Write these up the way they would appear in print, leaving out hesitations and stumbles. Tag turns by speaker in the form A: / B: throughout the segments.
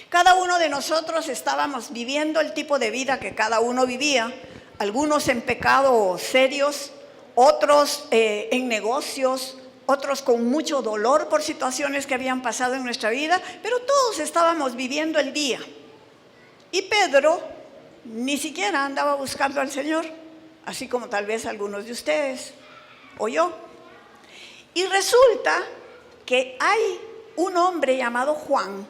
A: Cada uno de nosotros estábamos viviendo el tipo de vida que cada uno vivía, algunos en pecados serios, otros en negocios, otros con mucho dolor por situaciones que habían pasado en nuestra vida, pero todos estábamos viviendo el día. Y Pedro ni siquiera andaba buscando al Señor, así como tal vez algunos de ustedes o yo. Y resulta que hay un hombre llamado Juan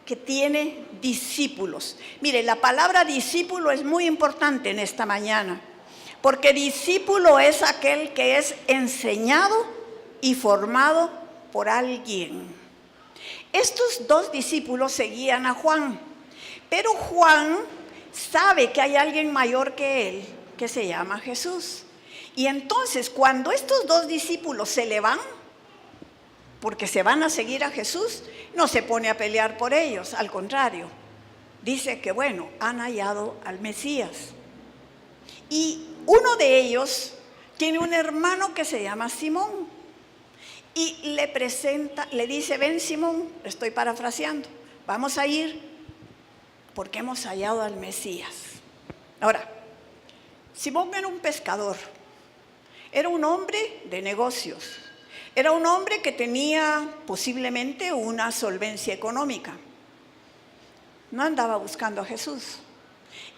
A: que tiene discípulos. Mire, la palabra discípulo es muy importante en esta mañana, porque discípulo es aquel que es enseñado y formado por alguien. Estos dos discípulos seguían a Juan, pero Juan sabe que hay alguien mayor que él, que se llama Jesús. Y entonces, cuando estos dos discípulos se le van, porque se van a seguir a Jesús, no se pone a pelear por ellos, al contrario, dice que bueno, han hallado al Mesías. Y uno de ellos tiene un hermano que se llama Simón, y le presenta, le dice: ven Simón, estoy parafraseando, vamos a ir porque hemos hallado al Mesías. Ahora, Simón era un pescador, era un hombre de negocios, era un hombre que tenía posiblemente una solvencia económica. No andaba buscando a Jesús.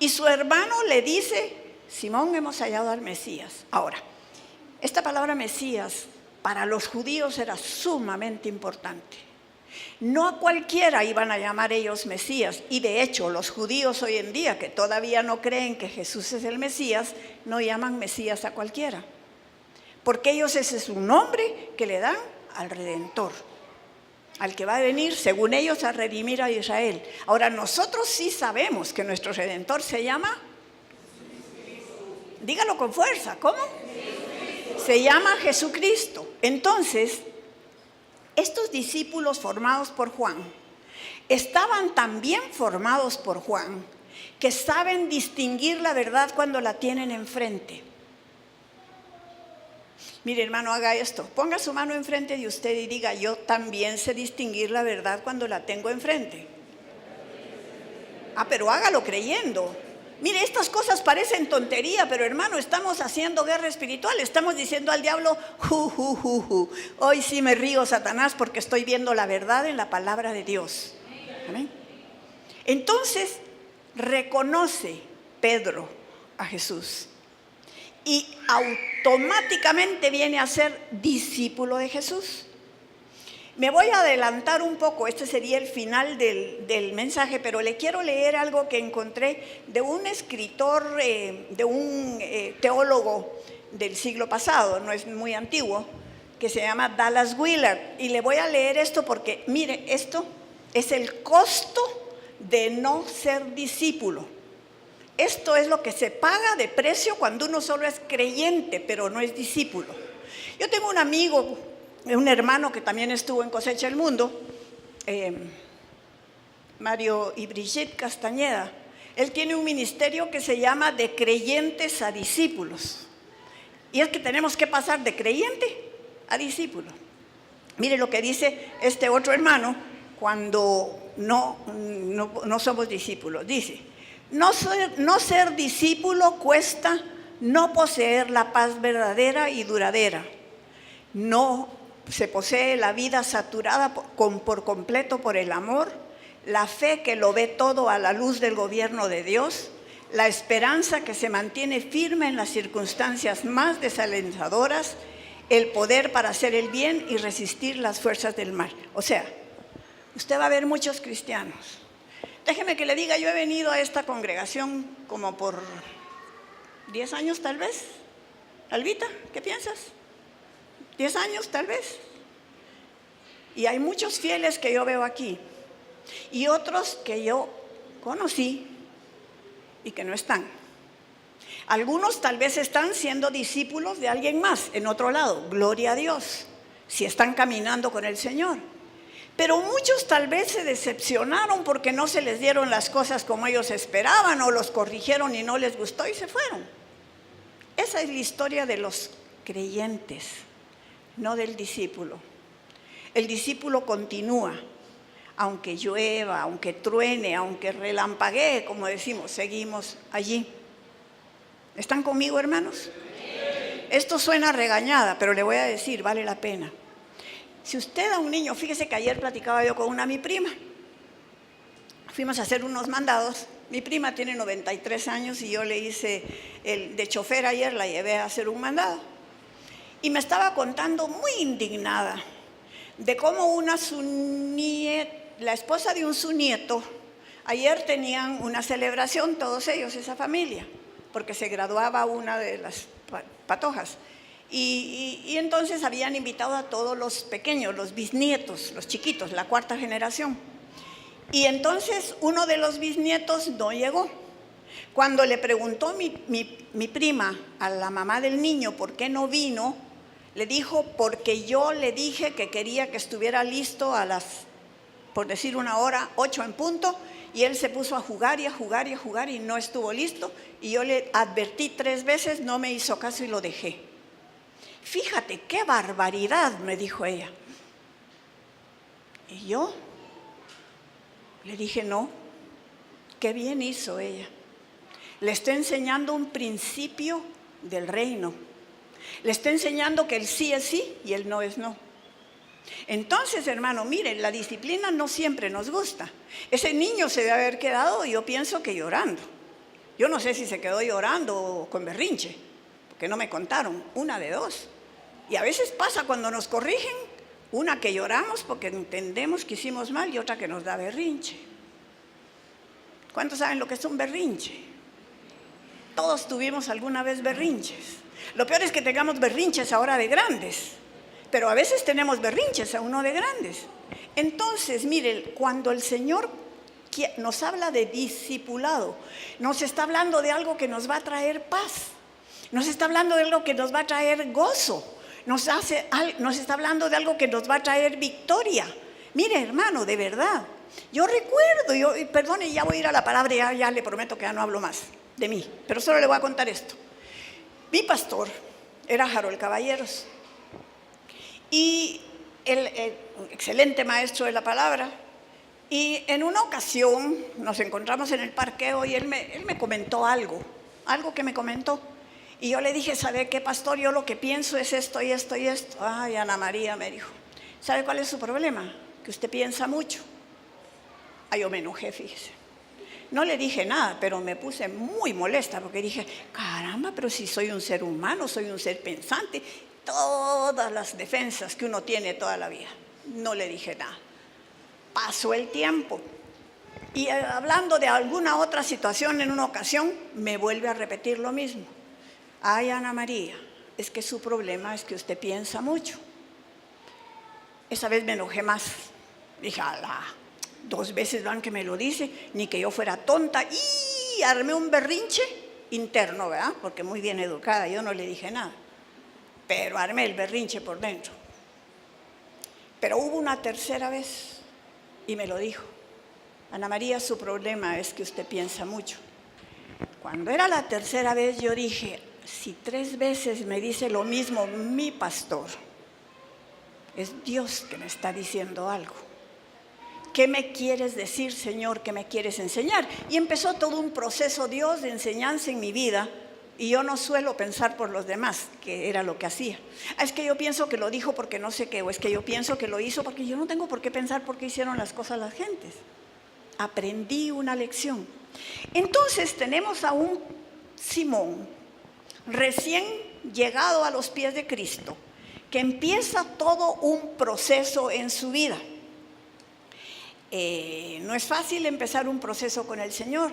A: Y su hermano le dice: Simón, hemos hallado al Mesías. Ahora, esta palabra Mesías para los judíos era sumamente importante. No a cualquiera iban a llamar ellos Mesías, y de hecho los judíos hoy en día, que todavía no creen que Jesús es el Mesías, no llaman Mesías a cualquiera, porque ellos ese es un nombre que le dan al Redentor, al que va a venir, según ellos, a redimir a Israel. Ahora, nosotros sí sabemos que nuestro Redentor se llama, dígalo con fuerza, ¿cómo? Se llama Jesucristo. Entonces, estos discípulos formados por Juan estaban tan bien formados por Juan que saben distinguir la verdad cuando la tienen enfrente. Mire, hermano, haga esto, ponga su mano enfrente de usted y diga: yo también sé distinguir la verdad cuando la tengo enfrente. Pero hágalo creyendo. Mire, estas cosas parecen tontería, pero hermano, estamos haciendo guerra espiritual. Estamos diciendo al diablo: hoy sí me río, Satanás, porque estoy viendo la verdad en la palabra de Dios. ¿Amén? Entonces reconoce Pedro a Jesús y automáticamente viene a ser discípulo de Jesús. Me voy a adelantar un poco, este sería el final del mensaje, pero le quiero leer algo que encontré de un escritor, de un teólogo del siglo pasado, no es muy antiguo, que se llama Dallas Willard. Y le voy a leer esto porque, mire, esto es el costo de no ser discípulo. Esto es lo que se paga de precio cuando uno solo es creyente, pero no es discípulo. Yo tengo un amigo, un hermano que también estuvo en Cosecha del Mundo, Mario y Brigitte Castañeda. Él tiene un ministerio que se llama De Creyentes a Discípulos. Y es que tenemos que pasar de creyente a discípulo. Mire lo que dice este otro hermano cuando no somos discípulos. Dice: no ser discípulo cuesta no poseer la paz verdadera y duradera. No se posee la vida saturada por completo por el amor, la fe que lo ve todo a la luz del gobierno de Dios, la esperanza que se mantiene firme en las circunstancias más desalentadoras, el poder para hacer el bien y resistir las fuerzas del mal. O sea, usted va a ver muchos cristianos. Déjeme que le diga, yo he venido a esta congregación como por 10 años tal vez. Albita, ¿qué piensas? 10 años tal vez. Y hay muchos fieles que yo veo aquí y otros que yo conocí y que no están. Algunos tal vez están siendo discípulos de alguien más en otro lado, gloria a Dios, si están caminando con el Señor. Pero muchos tal vez se decepcionaron porque no se les dieron las cosas como ellos esperaban, o los corrigieron y no les gustó y se fueron. Esa es la historia de los creyentes, no del discípulo. El discípulo continúa aunque llueva, aunque truene, aunque relampaguee, como decimos, seguimos allí. ¿Están conmigo, hermanos? Esto suena regañada, pero le voy a decir, vale la pena. Si usted a un niño, fíjese que ayer platicaba yo con mi prima, fuimos a hacer unos mandados. Mi prima tiene 93 años y yo le hice el de chofer ayer, la llevé a hacer un mandado. Y me estaba contando muy indignada de cómo la esposa de su nieto, ayer tenían una celebración, todos ellos, esa familia, porque se graduaba una de las patojas. Y entonces habían invitado a todos los pequeños, los bisnietos, los chiquitos, la cuarta generación. Y entonces uno de los bisnietos no llegó. Cuando le preguntó mi prima a la mamá del niño por qué no vino, le dijo, porque yo le dije que quería que estuviera listo a las, por decir una hora, 8 en punto, y él se puso a jugar y a jugar y a jugar y no estuvo listo, y yo le advertí 3 veces, no me hizo caso y lo dejé. Fíjate, qué barbaridad, me dijo ella. Y yo le dije, no, qué bien hizo ella. Le está enseñando un principio del reino. Le está enseñando que el sí es sí y el no es no. Entonces, hermano, miren, la disciplina no siempre nos gusta. Ese niño se debe haber quedado, yo pienso que llorando. Yo no sé si se quedó llorando o con berrinche, porque no me contaron, una de dos. Y a veces pasa cuando nos corrigen, una que lloramos porque entendemos que hicimos mal y otra que nos da berrinche. ¿Cuántos saben lo que es un berrinche? Todos tuvimos alguna vez berrinches. Lo peor es que tengamos berrinches ahora de grandes, pero a veces tenemos berrinches aún no de grandes. Entonces, miren, cuando el Señor nos habla de discipulado, nos está hablando de algo que nos va a traer paz, nos está hablando de algo que nos va a traer gozo, nos está hablando de algo que nos va a traer victoria. Mire, hermano, de verdad, yo recuerdo, perdone, ya voy a ir a la palabra, ya le prometo que ya no hablo más de mí, pero solo le voy a contar esto. Mi pastor era Harold Caballeros y el excelente maestro de la palabra, y en una ocasión nos encontramos en el parqueo y él me comentó algo que me comentó. Y yo le dije, ¿sabe qué, pastor? Yo lo que pienso es esto y esto y esto. Ay, Ana María, me dijo, ¿sabe cuál es su problema? Que usted piensa mucho. Ay, yo me enojé, fíjese. No le dije nada, pero me puse muy molesta porque dije, caramba, pero si soy un ser humano, soy un ser pensante. Todas las defensas que uno tiene toda la vida. No le dije nada. Pasó el tiempo. Y hablando de alguna otra situación en una ocasión, me vuelve a repetir lo mismo. Ay, Ana María, es que su problema es que usted piensa mucho. Esa vez me enojé más. Dije, alá, 2 veces van que me lo dice, ni que yo fuera tonta. Y armé un berrinche interno, ¿verdad? Porque muy bien educada, yo no le dije nada. Pero armé el berrinche por dentro. Pero hubo una tercera vez y me lo dijo. Ana María, su problema es que usted piensa mucho. Cuando era la tercera vez yo dije, si 3 veces me dice lo mismo mi pastor, es Dios que me está diciendo algo. ¿Qué me quieres decir, Señor? ¿Qué me quieres enseñar? Y empezó todo un proceso, Dios, de enseñanza en mi vida. Y yo no suelo pensar por los demás, que era lo que hacía. Es que yo pienso que lo dijo porque no sé qué, o es que yo pienso que lo hizo porque yo no tengo por qué pensar por qué hicieron las cosas las gentes. Aprendí una lección. Entonces tenemos a un Simón, recién llegado a los pies de Cristo, que empieza todo un proceso en su vida. No es fácil empezar un proceso con el Señor.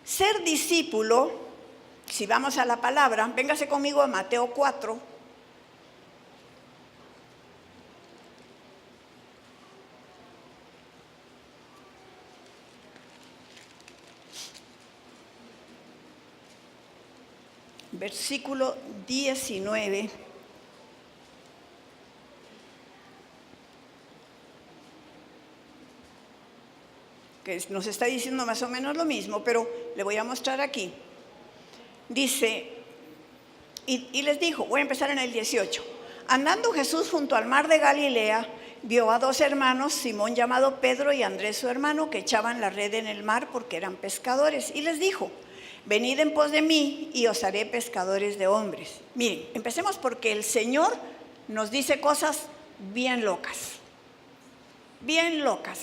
A: Ser discípulo, si vamos a la palabra, véngase conmigo a Mateo 4. Versículo 19. Que nos está diciendo más o menos lo mismo, pero le voy a mostrar aquí. Dice, y les dijo, voy a empezar en el 18. Andando Jesús junto al mar de Galilea, vio a dos hermanos, Simón llamado Pedro y Andrés su hermano, que echaban la red en el mar porque eran pescadores, y les dijo: venid en pos de mí y os haré pescadores de hombres. Miren, empecemos porque el Señor nos dice cosas bien locas, bien locas.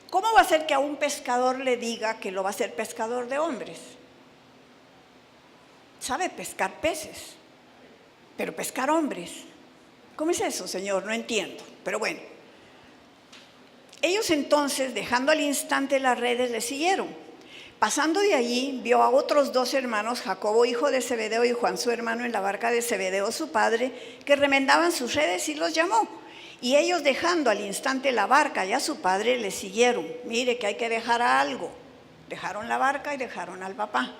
A: ¿Cómo va a ser que a un pescador le diga que lo va a hacer pescador de hombres? Sabe pescar peces, pero pescar hombres, ¿cómo es eso, Señor? No entiendo, pero bueno. Ellos entonces, dejando al instante las redes, le siguieron. Pasando de allí, vio a otros dos hermanos, Jacobo, hijo de Zebedeo, y Juan, su hermano, en la barca de Zebedeo, su padre, que remendaban sus redes, y los llamó. Y ellos, dejando al instante la barca y a su padre, le siguieron. Mire que hay que dejar algo. Dejaron la barca y dejaron al papá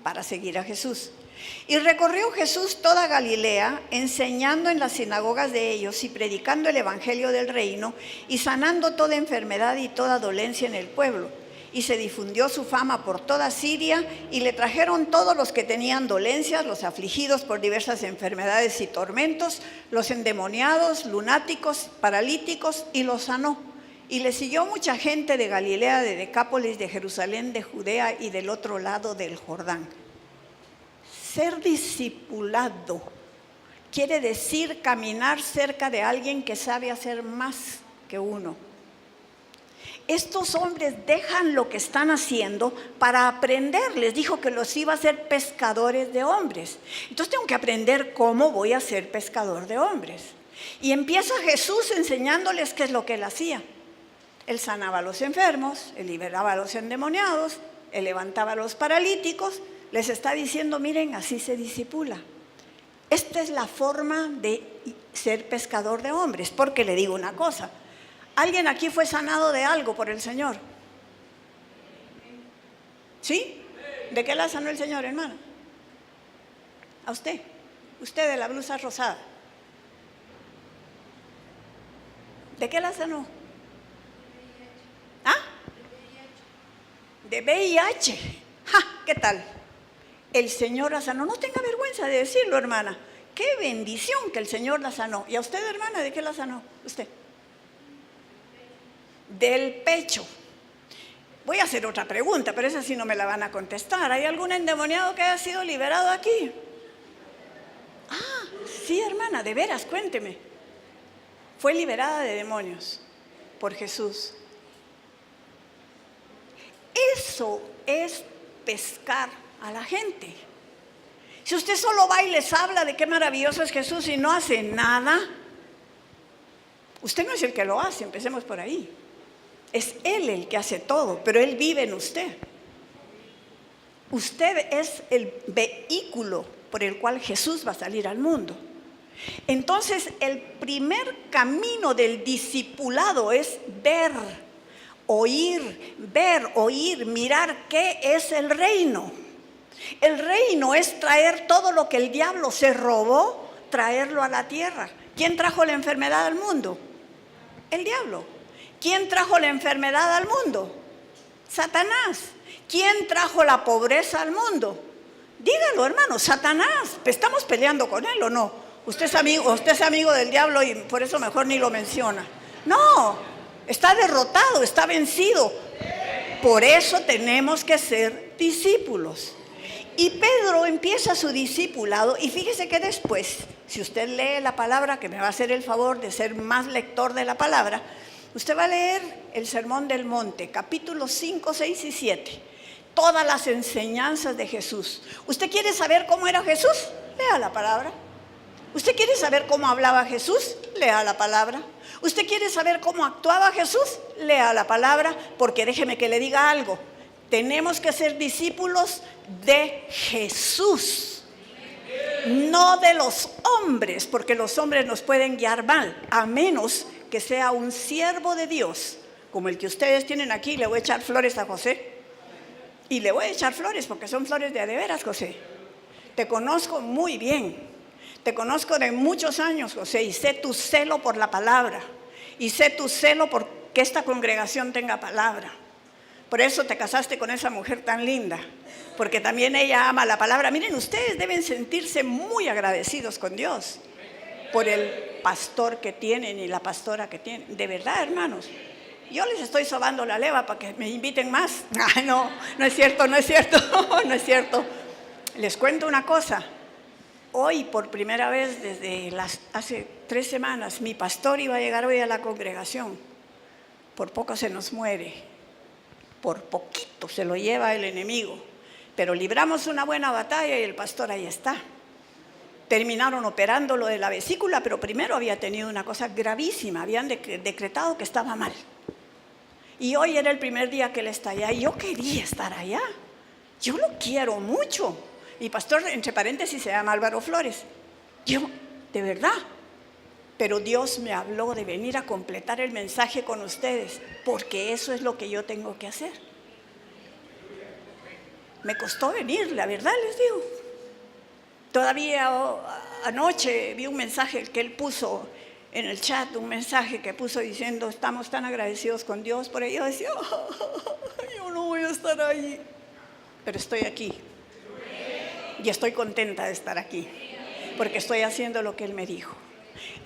A: para seguir a Jesús. Y recorrió Jesús toda Galilea, enseñando en las sinagogas de ellos y predicando el evangelio del reino y sanando toda enfermedad y toda dolencia en el pueblo. Y se difundió su fama por toda Siria, y le trajeron todos los que tenían dolencias, los afligidos por diversas enfermedades y tormentos, los endemoniados, lunáticos, paralíticos, y los sanó. Y le siguió mucha gente de Galilea, de Decápolis, de Jerusalén, de Judea y del otro lado del Jordán. Ser discipulado quiere decir caminar cerca de alguien que sabe hacer más que uno. Estos hombres dejan lo que están haciendo para aprender. Les dijo que los iba a hacer pescadores de hombres. Entonces tengo que aprender cómo voy a ser pescador de hombres. Y empieza Jesús enseñándoles qué es lo que él hacía. Él sanaba a los enfermos, él liberaba a los endemoniados, él levantaba a los paralíticos. Les está diciendo: miren, así se discipula. Esta es la forma de ser pescador de hombres. Porque le digo una cosa: ¿alguien aquí fue sanado de algo por el Señor? ¿Sí? ¿De qué la sanó el Señor, hermana? A usted. Usted de la blusa rosada. ¿De qué la sanó? ¿Ah? De VIH. ¡Ja! ¿Qué tal? El Señor la sanó. No tenga vergüenza de decirlo, hermana. Qué bendición que el Señor la sanó. ¿Y a usted, hermana, de qué la sanó? Usted. Del pecho. Voy a hacer otra pregunta, pero esa sí no me la van a contestar. ¿Hay algún endemoniado que haya sido liberado aquí? Ah, sí, hermana, de veras, cuénteme. Fue liberada de demonios por Jesús. Eso es pescar a la gente. Si usted solo va y les habla de qué maravilloso es Jesús y no hace nada, usted no es el que lo hace, empecemos por ahí. Es Él el que hace todo, pero Él vive en usted. Usted es el vehículo por el cual Jesús va a salir al mundo. Entonces, el primer camino del discipulado es ver, oír, mirar qué es el reino. El reino es traer todo lo que el diablo se robó, traerlo a la tierra. ¿Quién trajo la enfermedad al mundo? El diablo. ¿Quién trajo la enfermedad al mundo? Satanás. ¿Quién trajo la pobreza al mundo? Dígalo, hermano, Satanás. ¿Estamos peleando con él o no? Usted es amigo del diablo y por eso mejor ni lo menciona. No, está derrotado, está vencido. Por eso tenemos que ser discípulos. Y Pedro empieza su discipulado, y fíjese que después, si usted lee la palabra, que me va a hacer el favor de ser más lector de la palabra, usted va a leer el Sermón del Monte, capítulos 5, 6 y 7. Todas las enseñanzas de Jesús. ¿Usted quiere saber cómo era Jesús? Lea la palabra. ¿Usted quiere saber cómo hablaba Jesús? Lea la palabra. ¿Usted quiere saber cómo actuaba Jesús? Lea la palabra, porque déjeme que le diga algo. Tenemos que ser discípulos de Jesús, no de los hombres, porque los hombres nos pueden guiar mal, a menos que sea un siervo de Dios, como el que ustedes tienen aquí. Le voy a echar flores a José, y le voy a echar flores porque son flores de veras, José. Te conozco muy bien, te conozco de muchos años, José, y sé tu celo por la palabra, y sé tu celo por que esta congregación tenga palabra. Por eso te casaste con esa mujer tan linda, porque también ella ama la palabra. Miren, ustedes deben sentirse muy agradecidos con Dios. por el pastor que tienen y la pastora que tienen. De verdad, hermanos. Yo les estoy sobando la leva para que me inviten más. No es cierto, no es cierto, no es cierto. Les cuento una cosa. Hoy, por primera vez desde hace 3 semanas, mi pastor iba a llegar hoy a la congregación. Por poco se nos muere. Por poquito se lo lleva el enemigo. Pero libramos una buena batalla y el pastor ahí está. Terminaron operando lo de la vesícula, pero primero había tenido una cosa gravísima. Habían decretado que estaba mal. Y hoy era el primer día que él está allá. Y yo quería estar allá. Yo lo quiero mucho. Mi pastor, entre paréntesis, se llama Álvaro Flores. Yo, de verdad. Pero Dios me habló de venir a completar el mensaje con ustedes, porque eso es lo que yo tengo que hacer. Me costó venir, la verdad les digo. Todavía anoche vi un mensaje que él puso en el chat, un mensaje que puso diciendo: estamos tan agradecidos con Dios por ello. Yo decía: yo no voy a estar ahí, pero estoy aquí. Y estoy contenta de estar aquí, porque estoy haciendo lo que él me dijo.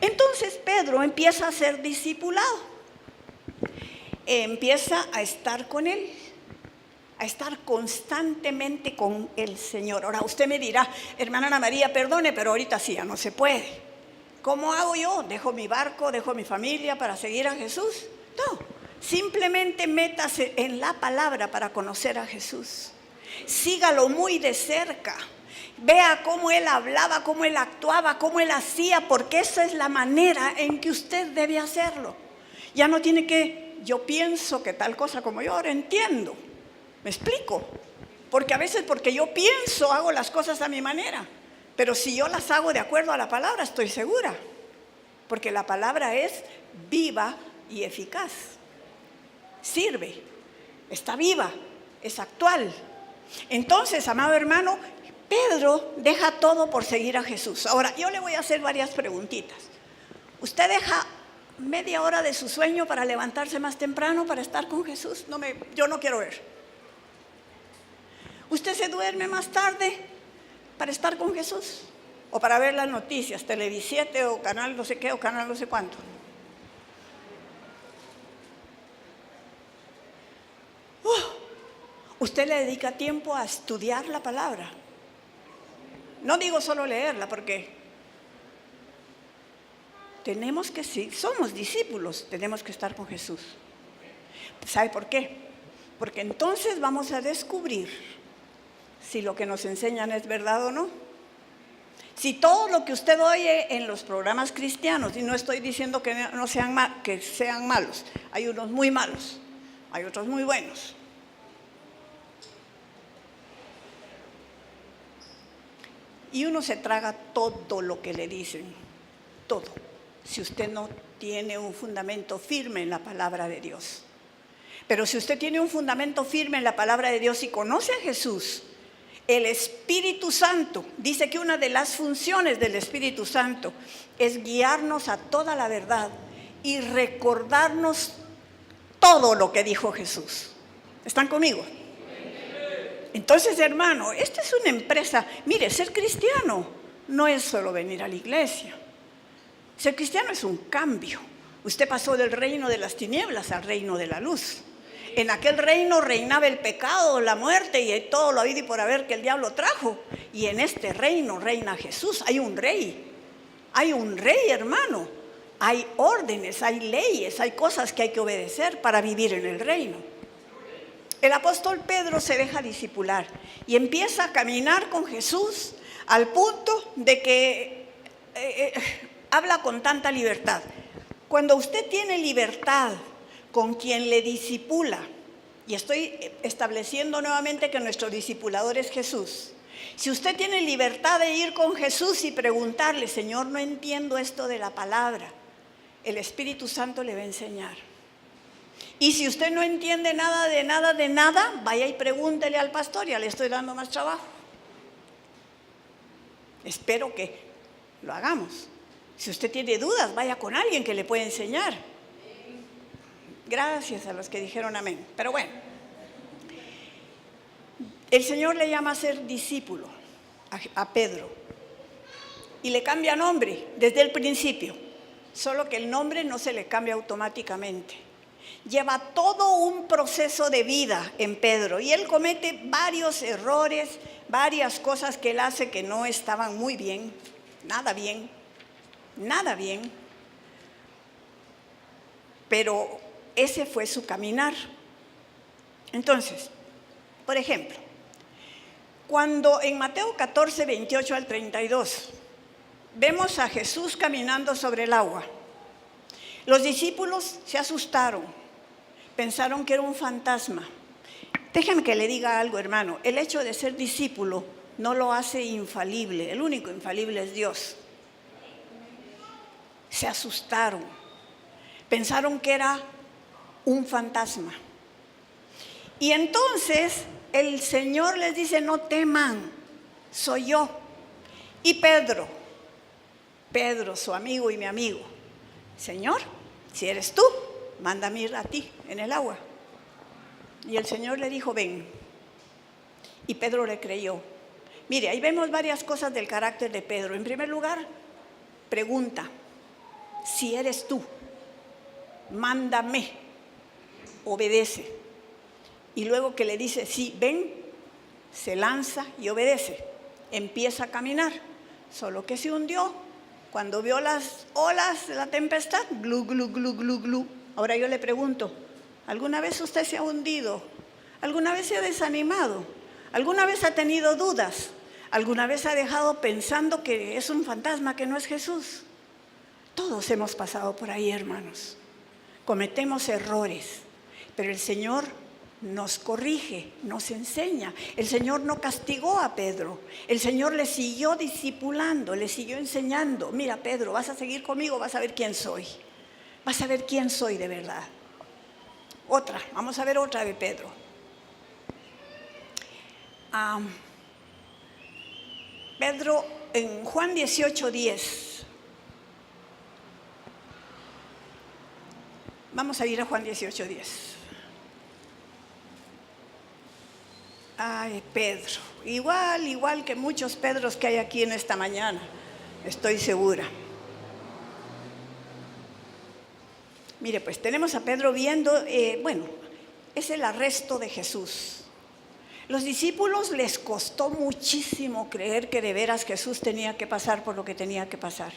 A: Entonces Pedro empieza a ser discipulado, empieza a estar con él, a estar constantemente con el Señor. Ahora usted me dirá: hermana Ana María, perdone, pero ahorita sí, ya no se puede. ¿Cómo hago yo? ¿Dejo mi barco, dejo mi familia para seguir a Jesús? No, simplemente métase en la palabra para conocer a Jesús. Sígalo muy de cerca. Vea cómo él hablaba, cómo él actuaba, cómo él hacía, porque esa es la manera en que usted debe hacerlo. Ya no tiene que: yo pienso que tal cosa como yo ahora entiendo. ¿Me explico? Porque a veces, porque yo pienso, hago las cosas a mi manera. Pero si yo las hago de acuerdo a la palabra, estoy segura. Porque la palabra es viva y eficaz. Sirve, está viva, es actual. Entonces, amado hermano, Pedro deja todo por seguir a Jesús. Ahora, yo le voy a hacer varias preguntitas. ¿Usted deja media hora de su sueño para levantarse más temprano para estar con Jesús? Yo no quiero ver. ¿Usted se duerme más tarde para estar con Jesús? ¿O para ver las noticias, Televisiete o canal no sé qué o canal no sé cuánto? ¿Usted le dedica tiempo a estudiar la palabra? No digo solo leerla, porque tenemos que, si somos discípulos, tenemos que estar con Jesús. ¿Sabe por qué? Porque entonces vamos a descubrir si lo que nos enseñan es verdad o no. Si todo lo que usted oye en los programas cristianos, y no estoy diciendo que no sean que sean malos, hay unos muy malos, hay otros muy buenos. Y uno se traga todo lo que le dicen, todo, si usted no tiene un fundamento firme en la palabra de Dios. Pero si usted tiene un fundamento firme en la palabra de Dios y conoce a Jesús, el Espíritu Santo, dice que una de las funciones del Espíritu Santo es guiarnos a toda la verdad y recordarnos todo lo que dijo Jesús. ¿Están conmigo? Entonces, hermano, esta es una empresa. Mire, ser cristiano no es solo venir a la iglesia. Ser cristiano es un cambio. Usted pasó del reino de las tinieblas al reino de la luz. En aquel reino reinaba el pecado, la muerte y todo lo habido y por haber que el diablo trajo. Y en este reino reina Jesús. Hay un rey, hermano. Hay órdenes, hay leyes, hay cosas que hay que obedecer para vivir en el reino. El apóstol Pedro se deja discipular y empieza a caminar con Jesús al punto de que habla con tanta libertad. Cuando usted tiene libertad con quien le discipula, y estoy estableciendo nuevamente que nuestro discipulador es Jesús. Si usted tiene libertad de ir con Jesús y preguntarle: Señor, no entiendo esto de la palabra, el Espíritu Santo le va a enseñar. Y si usted no entiende nada, vaya y pregúntele al pastor, ya le estoy dando más trabajo. Espero que lo hagamos. Si usted tiene dudas, vaya con alguien que le pueda enseñar. Gracias a los que dijeron amén. Pero bueno, el Señor le llama a ser discípulo a Pedro. y le cambia nombre desde el principio, solo que el nombre no se le cambia automáticamente. Lleva todo un proceso de vida en Pedro y él comete varios errores, varias cosas que él hace que no estaban muy bien, nada bien, nada bien. Pero ese fue su caminar. Entonces, por ejemplo, cuando en Mateo 14, 28 al 32, vemos a Jesús caminando sobre el agua, los discípulos se asustaron, pensaron que era un fantasma. Déjeme que le diga algo, hermano, el hecho de ser discípulo no lo hace infalible, el único infalible es Dios. Se asustaron, pensaron que era un fantasma. Y entonces el Señor les dice, no teman, soy yo. Y Pedro, su amigo y mi amigo, Señor, si eres tú, mándame ir a ti en el agua. Y el Señor le dijo, ven. Y Pedro le creyó. Mire, ahí vemos varias cosas del carácter de Pedro. En primer lugar, pregunta, si eres tú, mándame, obedece. Y luego que le dice, sí, ven, se lanza y obedece. Empieza a caminar, solo que se hundió. Cuando vio las olas de la tempestad, glu, glu, glu, glu, glu. Ahora yo le pregunto, ¿alguna vez usted se ha hundido? ¿Alguna vez se ha desanimado? ¿Alguna vez ha tenido dudas? ¿Alguna vez ha dejado pensando que es un fantasma, que no es Jesús? Todos hemos pasado por ahí, hermanos. Cometemos errores, pero el Señor nos corrige, nos enseña. El Señor no castigó a Pedro. El Señor le siguió discipulando, le siguió enseñando. Mira, Pedro, vas a seguir conmigo, vas a ver quién soy. Vas a ver quién soy de verdad. Vamos a ver otra de Pedro. Pedro en Juan 18:10. Vamos a ir a Juan 18:10. Ay, Pedro, igual que muchos Pedros que hay aquí en esta mañana, estoy segura. Mire, pues tenemos a Pedro viendo, es el arresto de Jesús. Los discípulos les costó muchísimo creer que de veras Jesús tenía que pasar por lo que tenía que pasar.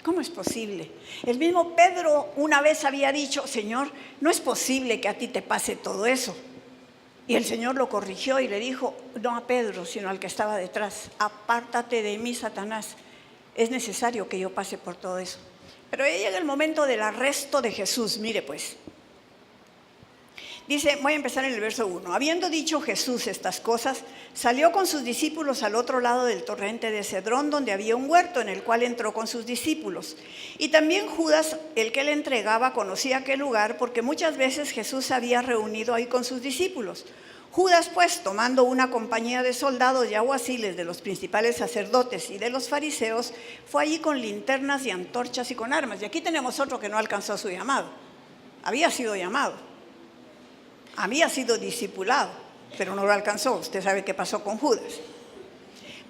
A: ¿Cómo es posible? El mismo Pedro una vez había dicho, Señor, no es posible que a ti te pase todo eso. Y el Señor lo corrigió y le dijo, no a Pedro, sino al que estaba detrás, apártate de mí, Satanás. Es necesario que yo pase por todo eso. Pero ahí llega el momento del arresto de Jesús. Mire pues, dice, voy a empezar en el verso 1. Habiendo dicho Jesús estas cosas, salió con sus discípulos al otro lado del torrente de Cedrón, donde había un huerto, en el cual entró con sus discípulos. Y también Judas, el que le entregaba, conocía aquel lugar, porque muchas veces Jesús se había reunido ahí con sus discípulos. Judas, pues, tomando una compañía de soldados y alguaciles de los principales sacerdotes y de los fariseos, fue allí con linternas y antorchas y con armas. Y aquí tenemos otro que no alcanzó su llamado. Había sido llamado, había sido discipulado, pero no lo alcanzó. Usted sabe qué pasó con Judas.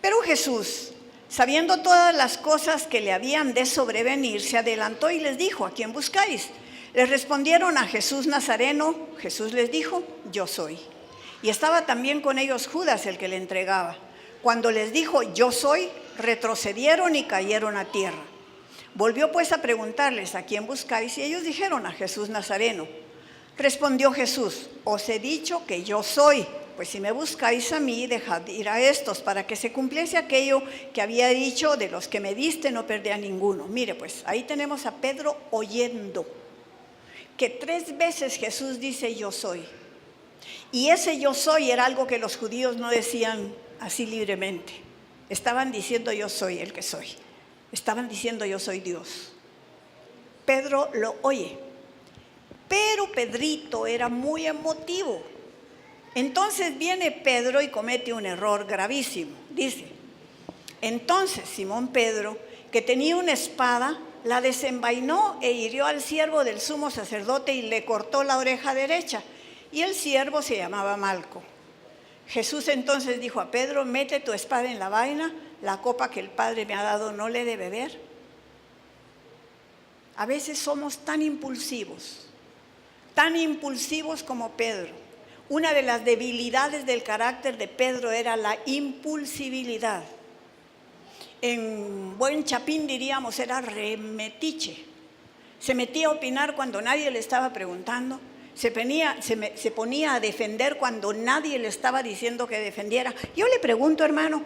A: Pero Jesús, sabiendo todas las cosas que le habían de sobrevenir, se adelantó y les dijo, ¿a quién buscáis? Les respondieron, a Jesús Nazareno. Jesús les dijo, yo soy. Y estaba también con ellos Judas, el que le entregaba. Cuando les dijo, yo soy, retrocedieron y cayeron a tierra. Volvió pues a preguntarles, ¿a quién buscáis? Y ellos dijeron, a Jesús Nazareno. Respondió Jesús, os he dicho que yo soy, pues si me buscáis a mí, dejad ir a estos, para que se cumpliese aquello que había dicho, de los que me diste no perdí a ninguno. Mire pues, ahí tenemos a Pedro oyendo que 3 veces Jesús dice yo soy. Y ese yo soy era algo que los judíos no decían así libremente. Estaban diciendo yo soy el que soy. Estaban diciendo yo soy Dios. Pedro lo oye. Pero Pedrito era muy emotivo. Entonces viene Pedro y comete un error gravísimo. Dice, entonces Simón Pedro, que tenía una espada, la desenvainó e hirió al siervo del sumo sacerdote y le cortó la oreja derecha. Y el siervo se llamaba Malco. Jesús entonces dijo a Pedro, mete tu espada en la vaina. la copa que el Padre me ha dado no le he de beber? A veces somos tan impulsivos como Pedro. Una de las debilidades del carácter de Pedro era la impulsibilidad. En buen chapín diríamos, era remetiche. Se metía a opinar cuando nadie le estaba preguntando. Se ponía a defender cuando nadie le estaba diciendo que defendiera. Yo le pregunto, hermano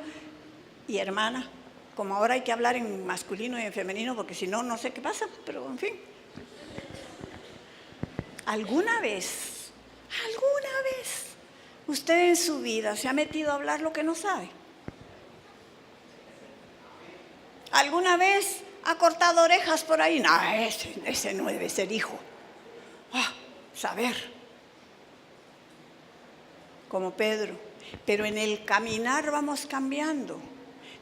A: y hermana, como ahora hay que hablar en masculino y en femenino, porque si no, no sé qué pasa, pero en fin. ¿Alguna vez usted en su vida se ha metido a hablar lo que no sabe? ¿Alguna vez ha cortado orejas por ahí? No, ese no debe ser hijo. Saber. Como Pedro. Pero en el caminar vamos cambiando.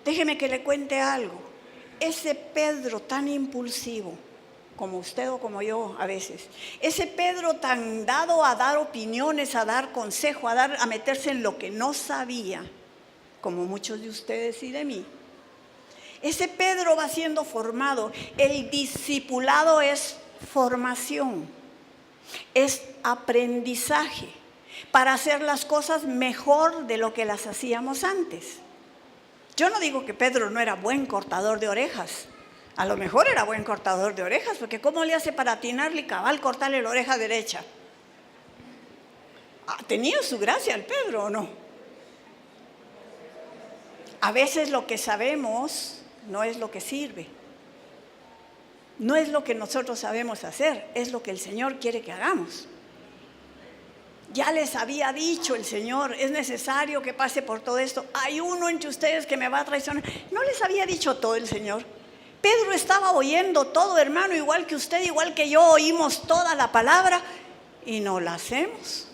A: Déjeme que le cuente algo. Ese Pedro tan impulsivo, como usted o como yo a veces, ese Pedro tan dado a dar opiniones, a dar consejo, a meterse en lo que no sabía, como muchos de ustedes y de mí, ese Pedro va siendo formado. El discipulado es formación, es aprendizaje para hacer las cosas mejor de lo que las hacíamos antes. Yo no digo que Pedro no era buen cortador de orejas. A lo mejor era buen cortador de orejas, porque ¿cómo le hace para atinarle y cabal cortarle la oreja derecha? ¿Tenía su gracia el Pedro o no? A veces lo que sabemos no es lo que sirve. No es lo que nosotros sabemos hacer, es lo que el Señor quiere que hagamos. Ya les había dicho el Señor, es necesario que pase por todo esto. Hay uno entre ustedes que me va a traicionar. ¿No les había dicho todo el Señor? Pedro estaba oyendo todo, hermano, igual que usted, igual que yo, oímos toda la palabra y no la hacemos.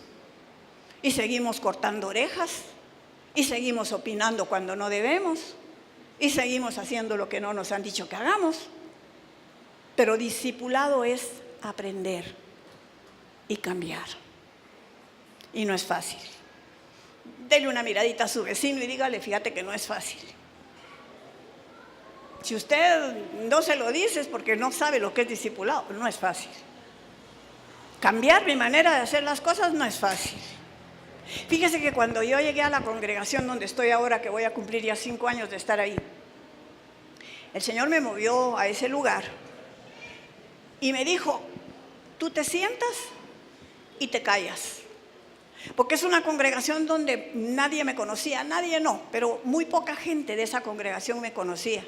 A: Y seguimos cortando orejas, y seguimos opinando cuando no debemos, y seguimos haciendo lo que no nos han dicho que hagamos. Pero discipulado es aprender y cambiar. Y no es fácil. Dele una miradita a su vecino y dígale, fíjate que no es fácil. Si usted no se lo dice es porque no sabe lo que es discipulado, no es fácil. Cambiar mi manera de hacer las cosas no es fácil. Fíjese que cuando yo llegué a la congregación donde estoy ahora, que voy a cumplir ya 5 años de estar ahí, el Señor me movió a ese lugar y me dijo, tú te sientas y te callas. Porque es una congregación donde nadie me conocía, nadie no, pero muy poca gente de esa congregación me conocía.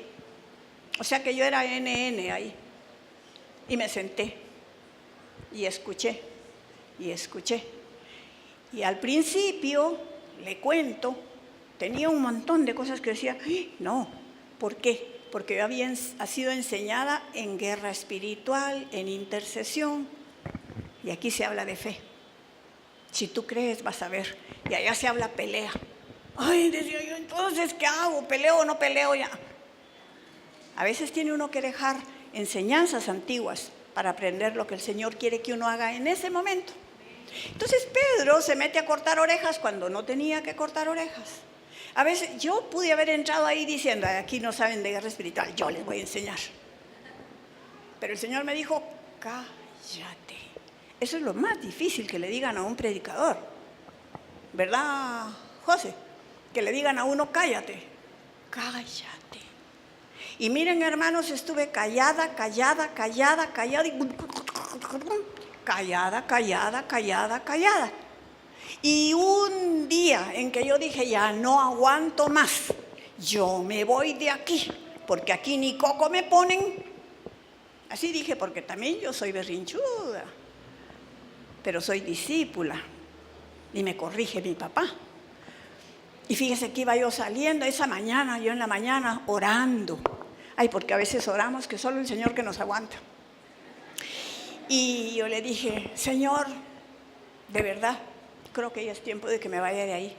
A: O sea que yo era NN ahí. Y me senté y escuché y escuché. Y al principio, le cuento, tenía un montón de cosas que decía, no, ¿por qué? Porque yo había sido enseñada en guerra espiritual, en intercesión, y aquí se habla de fe. Si tú crees, vas a ver. Y allá se habla pelea. Ay, decía yo, entonces, ¿qué hago? ¿Peleo o no peleo ya? A veces tiene uno que dejar enseñanzas antiguas para aprender lo que el Señor quiere que uno haga en ese momento. Entonces Pedro se mete a cortar orejas cuando no tenía que cortar orejas. A veces yo pude haber entrado ahí diciendo, aquí no saben de guerra espiritual, yo les voy a enseñar. Pero el Señor me dijo, cállate. Eso es lo más difícil que le digan a un predicador, ¿verdad, José? Que le digan a uno, cállate, cállate. Y miren, hermanos, estuve callada, y callada. Y un día en que yo dije, ya no aguanto más, yo me voy de aquí, porque aquí ni coco me ponen. Así dije, porque también yo soy berrinchuda. Pero soy discípula y me corrige mi papá. Y fíjese que iba yo saliendo esa mañana, yo en la mañana orando. Ay, porque a veces oramos que solo el Señor que nos aguanta. Y yo le dije, Señor, de verdad, creo que ya es tiempo de que me vaya de ahí.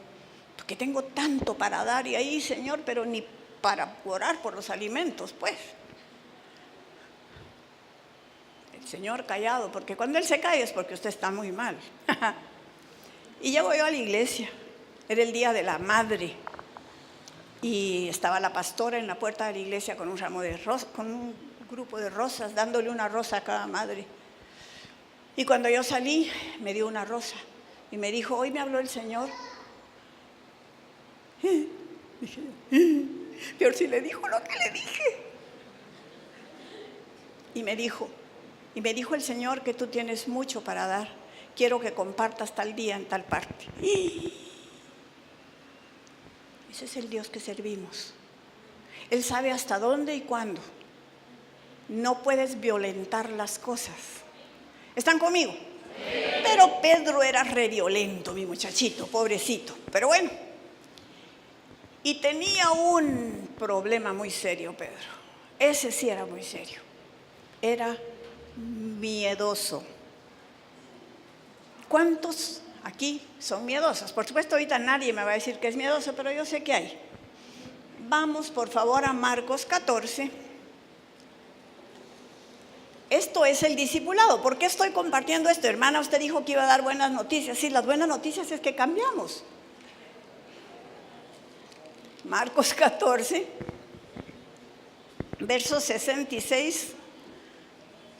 A: Porque tengo tanto para dar y ahí, Señor, pero ni para orar por los alimentos, pues. Señor callado, porque cuando Él se calla es porque usted está muy mal. Y llego yo a la iglesia, era el día de la madre, y estaba la pastora en la puerta de la iglesia con un ramo de rosas, con un grupo de rosas, dándole una rosa a cada madre. Y cuando yo salí, me dio una rosa y me dijo, hoy me habló el Señor. Dije, pero si le dijo lo que le dije. Y me dijo el Señor que tú tienes mucho para dar. Quiero que compartas tal día en tal parte. Ese es el Dios que servimos. Él sabe hasta dónde y cuándo. No puedes violentar las cosas. ¿Están conmigo? Sí. Pero Pedro era re violento, mi muchachito, pobrecito. Pero bueno. Y tenía un problema muy serio, Pedro. Ese sí era muy serio. Era miedoso. ¿Cuántos aquí son miedosos? Por supuesto, ahorita nadie me va a decir que es miedoso, pero yo sé que hay. Vamos, por favor, a Marcos 14. Esto es el discipulado. ¿Por qué estoy compartiendo esto? Hermana, usted dijo que iba a dar buenas noticias. Sí, las buenas noticias es que cambiamos. Marcos 14, versos 66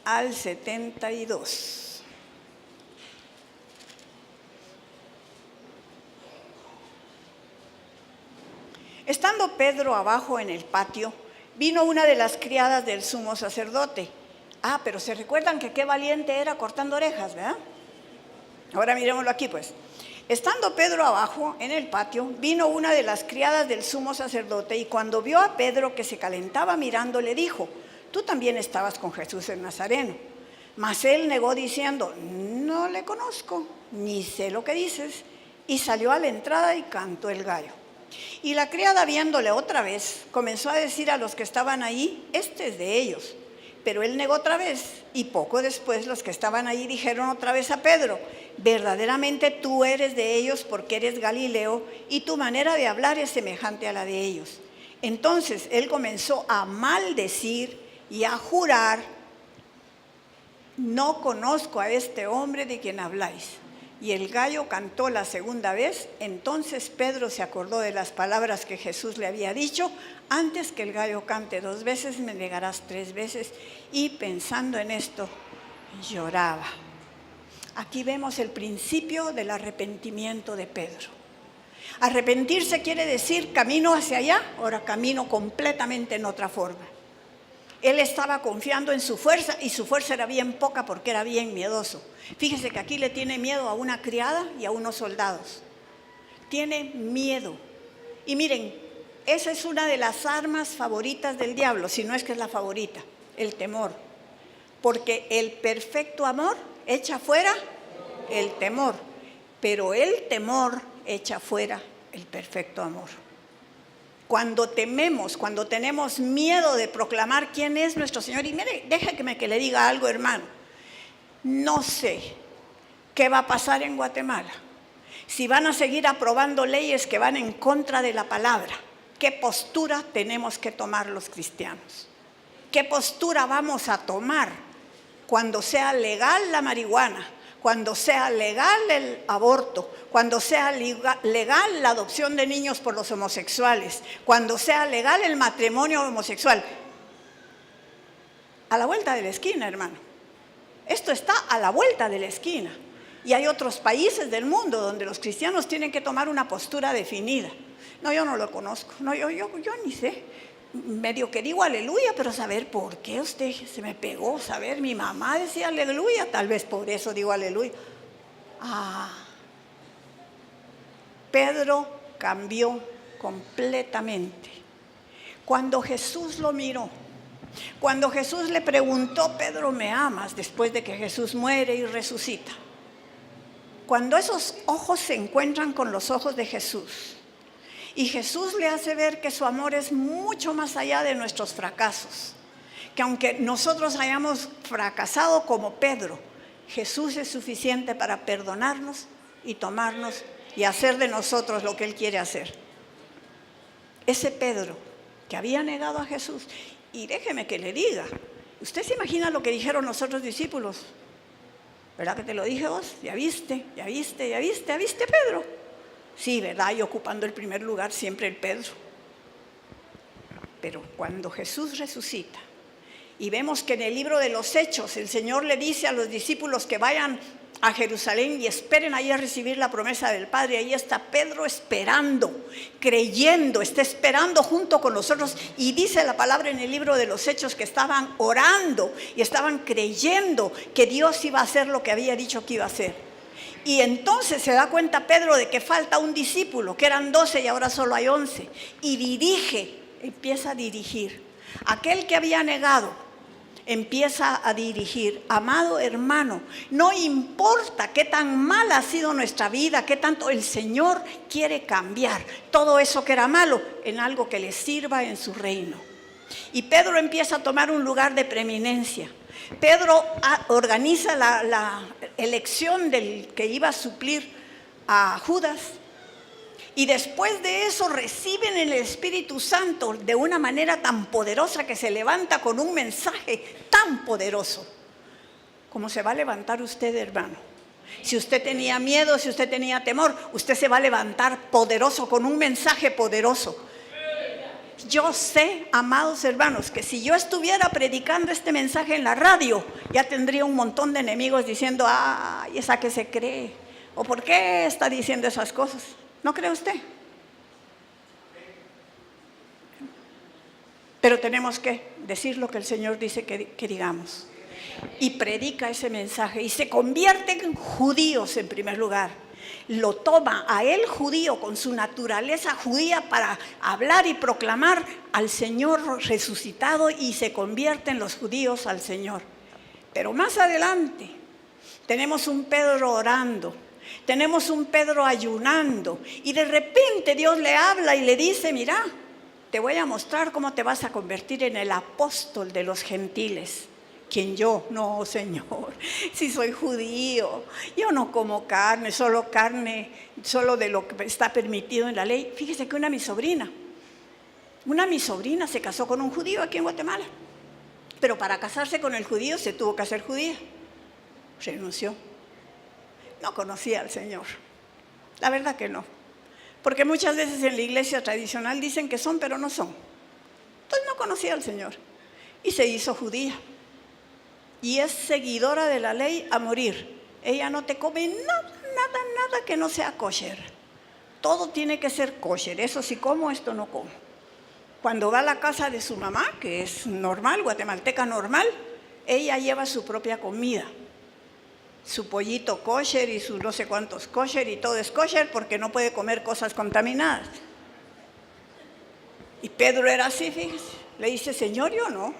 A: al 72. Estando Pedro abajo en el patio, vino una de las criadas del sumo sacerdote. Pero se recuerdan que qué valiente era cortando orejas, ¿verdad? Ahora miremoslo aquí, pues. Estando Pedro abajo en el patio, vino una de las criadas del sumo sacerdote y cuando vio a Pedro que se calentaba mirando, le dijo, tú también estabas con Jesús el Nazareno. Mas él negó diciendo, no le conozco, ni sé lo que dices. Y salió a la entrada y cantó el gallo. Y la criada, viéndole otra vez, comenzó a decir a los que estaban ahí, este es de ellos. Pero él negó otra vez, y poco después los que estaban ahí dijeron otra vez a Pedro, verdaderamente tú eres de ellos porque eres Galileo, y tu manera de hablar es semejante a la de ellos. Entonces él comenzó a maldecir y a jurar, no conozco a este hombre de quien habláis. Y el gallo cantó la segunda vez. Entonces Pedro se acordó de las palabras que Jesús le había dicho, antes que el gallo cante 2 veces, me negarás 3 veces. Y pensando en esto, lloraba. Aquí vemos el principio del arrepentimiento de Pedro. Arrepentirse quiere decir camino hacia allá, ahora camino completamente en otra forma. Él estaba confiando en su fuerza y su fuerza era bien poca porque era bien miedoso. Fíjese que aquí le tiene miedo a una criada y a unos soldados. Tiene miedo. Y miren, esa es una de las armas favoritas del diablo, si no es que es la favorita, el temor. Porque el perfecto amor echa fuera el temor, pero el temor echa fuera el perfecto amor. Cuando tememos, cuando tenemos miedo de proclamar quién es nuestro Señor, y mire, déjeme que le diga algo, hermano, no sé qué va a pasar en Guatemala, si van a seguir aprobando leyes que van en contra de la palabra, ¿qué postura tenemos que tomar los cristianos? ¿Qué postura vamos a tomar cuando sea legal la marihuana? Cuando sea legal el aborto, cuando sea legal la adopción de niños por los homosexuales, cuando sea legal el matrimonio homosexual. A la vuelta de la esquina, hermano. Esto está a la vuelta de la esquina. Y hay otros países del mundo donde los cristianos tienen que tomar una postura definida. No, yo no lo conozco. No, yo ni sé. Medio que digo aleluya, pero saber por qué usted se me pegó, saber, mi mamá decía aleluya, tal vez por eso digo aleluya. Pedro cambió completamente. Cuando Jesús lo miró, cuando Jesús le preguntó, Pedro, ¿me amas? Después de que Jesús muere y resucita. Cuando esos ojos se encuentran con los ojos de Jesús, y Jesús le hace ver que su amor es mucho más allá de nuestros fracasos. Que aunque nosotros hayamos fracasado como Pedro, Jesús es suficiente para perdonarnos y tomarnos y hacer de nosotros lo que Él quiere hacer. Ese Pedro que había negado a Jesús, y déjeme que le diga, ¿usted se imagina lo que dijeron los otros discípulos? ¿Verdad que te lo dije vos? ¿Ya viste? ¿Ya viste, Pedro? Sí, ¿verdad? Y ocupando el primer lugar siempre el Pedro. Pero cuando Jesús resucita y vemos que en el libro de los Hechos el Señor le dice a los discípulos que vayan a Jerusalén y esperen ahí a recibir la promesa del Padre. Ahí está Pedro esperando, creyendo, está esperando junto con nosotros. Y dice la palabra en el libro de los Hechos que estaban orando y estaban creyendo que Dios iba a hacer lo que había dicho que iba a hacer. Y entonces se da cuenta Pedro de que falta un discípulo, que eran 12 y ahora solo hay 11. Y empieza a dirigir. Aquel que había negado, empieza a dirigir. Amado hermano, no importa qué tan mala ha sido nuestra vida, qué tanto el Señor quiere cambiar todo eso que era malo en algo que le sirva en su reino. Y Pedro empieza a tomar un lugar de preeminencia. Pedro organiza la elección del que iba a suplir a Judas. Y después de eso reciben el Espíritu Santo de una manera tan poderosa que se levanta con un mensaje tan poderoso. ¿Cómo se va a levantar usted, hermano? Si usted tenía miedo, si usted tenía temor, usted se va a levantar poderoso con un mensaje poderoso. Yo sé, amados hermanos, que si yo estuviera predicando este mensaje en la radio, ya tendría un montón de enemigos diciendo, ¡ay, esa que se cree! ¿O por qué está diciendo esas cosas? ¿No cree usted? Pero tenemos que decir lo que el Señor dice que digamos. Y predica ese mensaje y se convierten en judíos en primer lugar. Lo toma a él judío con su naturaleza judía para hablar y proclamar al Señor resucitado y se convierten los judíos al Señor. Pero más adelante tenemos un Pedro orando. Tenemos un Pedro ayunando y de repente Dios le habla y le dice, mira, te voy a mostrar cómo te vas a convertir en el apóstol de los gentiles. ¿Quién yo? No, Señor, si soy judío, yo no como carne, solo de lo que está permitido en la ley. Fíjese que una mi sobrina se casó con un judío aquí en Guatemala, pero para casarse con el judío se tuvo que hacer judía, renunció. No conocía al Señor, la verdad que no, porque muchas veces en la iglesia tradicional dicen que son, pero no son. Entonces no conocía al Señor y se hizo judía y es seguidora de la ley a morir. Ella no te come nada que no sea kosher. Todo tiene que ser kosher, eso sí como, esto no como. Cuando va a la casa de su mamá, que es normal, guatemalteca normal, ella lleva su propia comida. Su pollito kosher y sus no sé cuántos kosher y todo es kosher porque no puede comer cosas contaminadas. Y Pedro era así, fíjese. Le dice, Señor, yo no.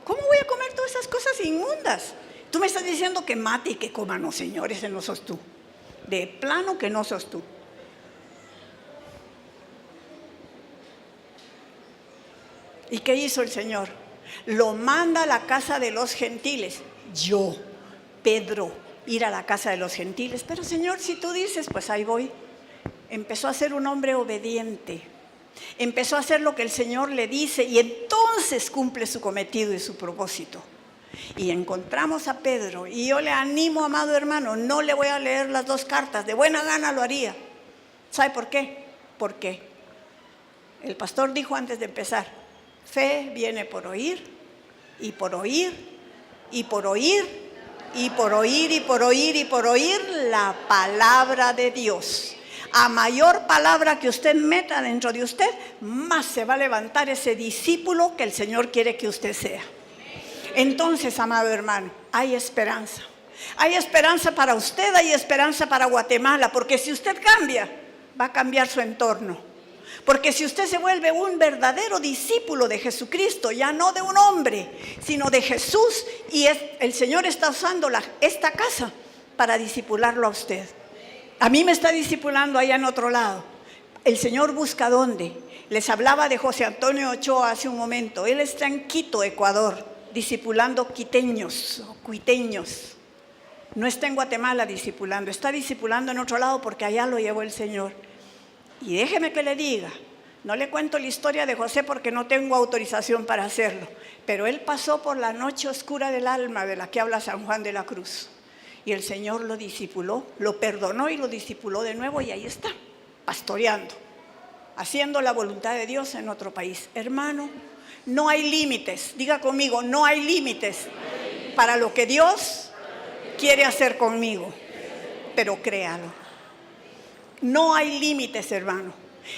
A: ¿Cómo voy a comer todas esas cosas inmundas? Tú me estás diciendo que mate y que coma. No, Señor, ese no sos tú. De plano que no sos tú. ¿Y qué hizo el Señor? Lo manda a la casa de los gentiles. Yo, Pedro, ir a la casa de los gentiles. Pero Señor, si tú dices, pues ahí voy. Empezó a ser un hombre obediente. Empezó a hacer lo que el Señor le dice y entonces cumple su cometido y su propósito. Y encontramos a Pedro y yo le animo, amado hermano, no le voy a leer las 2 cartas, de buena gana lo haría. ¿Sabe por qué? Porque el pastor dijo antes de empezar, fe viene por oír y por oír y por oír y por oír y por oír y por oír la palabra de Dios. A mayor palabra que usted meta dentro de usted, más se va a levantar ese discípulo que el Señor quiere que usted sea. Entonces, amado hermano, hay esperanza. Hay esperanza para usted, hay esperanza para Guatemala, porque si usted cambia, va a cambiar su entorno. Porque si usted se vuelve un verdadero discípulo de Jesucristo, ya no de un hombre, sino de Jesús, y el Señor está usando esta casa para discipularlo a usted. A mí me está discipulando allá en otro lado. El Señor busca dónde. Les hablaba de José Antonio Ochoa hace un momento. Él está en Quito, Ecuador, discipulando quiteños o cuiteños. No está en Guatemala discipulando, está discipulando en otro lado porque allá lo llevó el Señor. Y déjeme que le diga, no le cuento la historia de José porque no tengo autorización para hacerlo, pero él pasó por la noche oscura del alma de la que habla San Juan de la Cruz. Y el Señor lo discipuló, lo perdonó y lo discipuló de nuevo y ahí está, pastoreando, haciendo la voluntad de Dios en otro país. Hermano, no hay límites. Diga conmigo, no hay límites para lo que Dios quiere hacer conmigo. Pero créalo. No hay límites, hermano.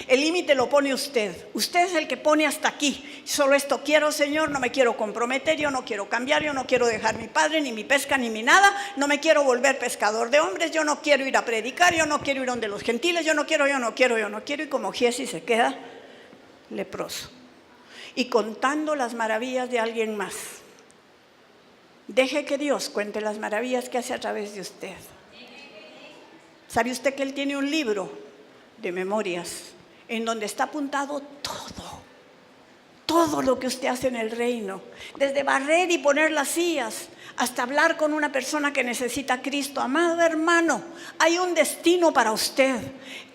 A: El límite lo pone usted. Usted es el que pone hasta aquí. Solo esto quiero, Señor, no me quiero comprometer, yo no quiero cambiar, yo no quiero dejar mi padre, ni mi pesca, ni mi nada. No me quiero volver pescador de hombres, yo no quiero ir a predicar, yo no quiero ir donde los gentiles, yo no quiero. Y como Giesi se queda leproso. Y contando las maravillas de alguien más. Deje que Dios cuente las maravillas que hace a través de usted. ¿Sabe usted que Él tiene un libro de memorias en donde está apuntado todo lo que usted hace en el reino? Desde barrer y poner las sillas hasta hablar con una persona que necesita a Cristo. Amado hermano, hay un destino para usted.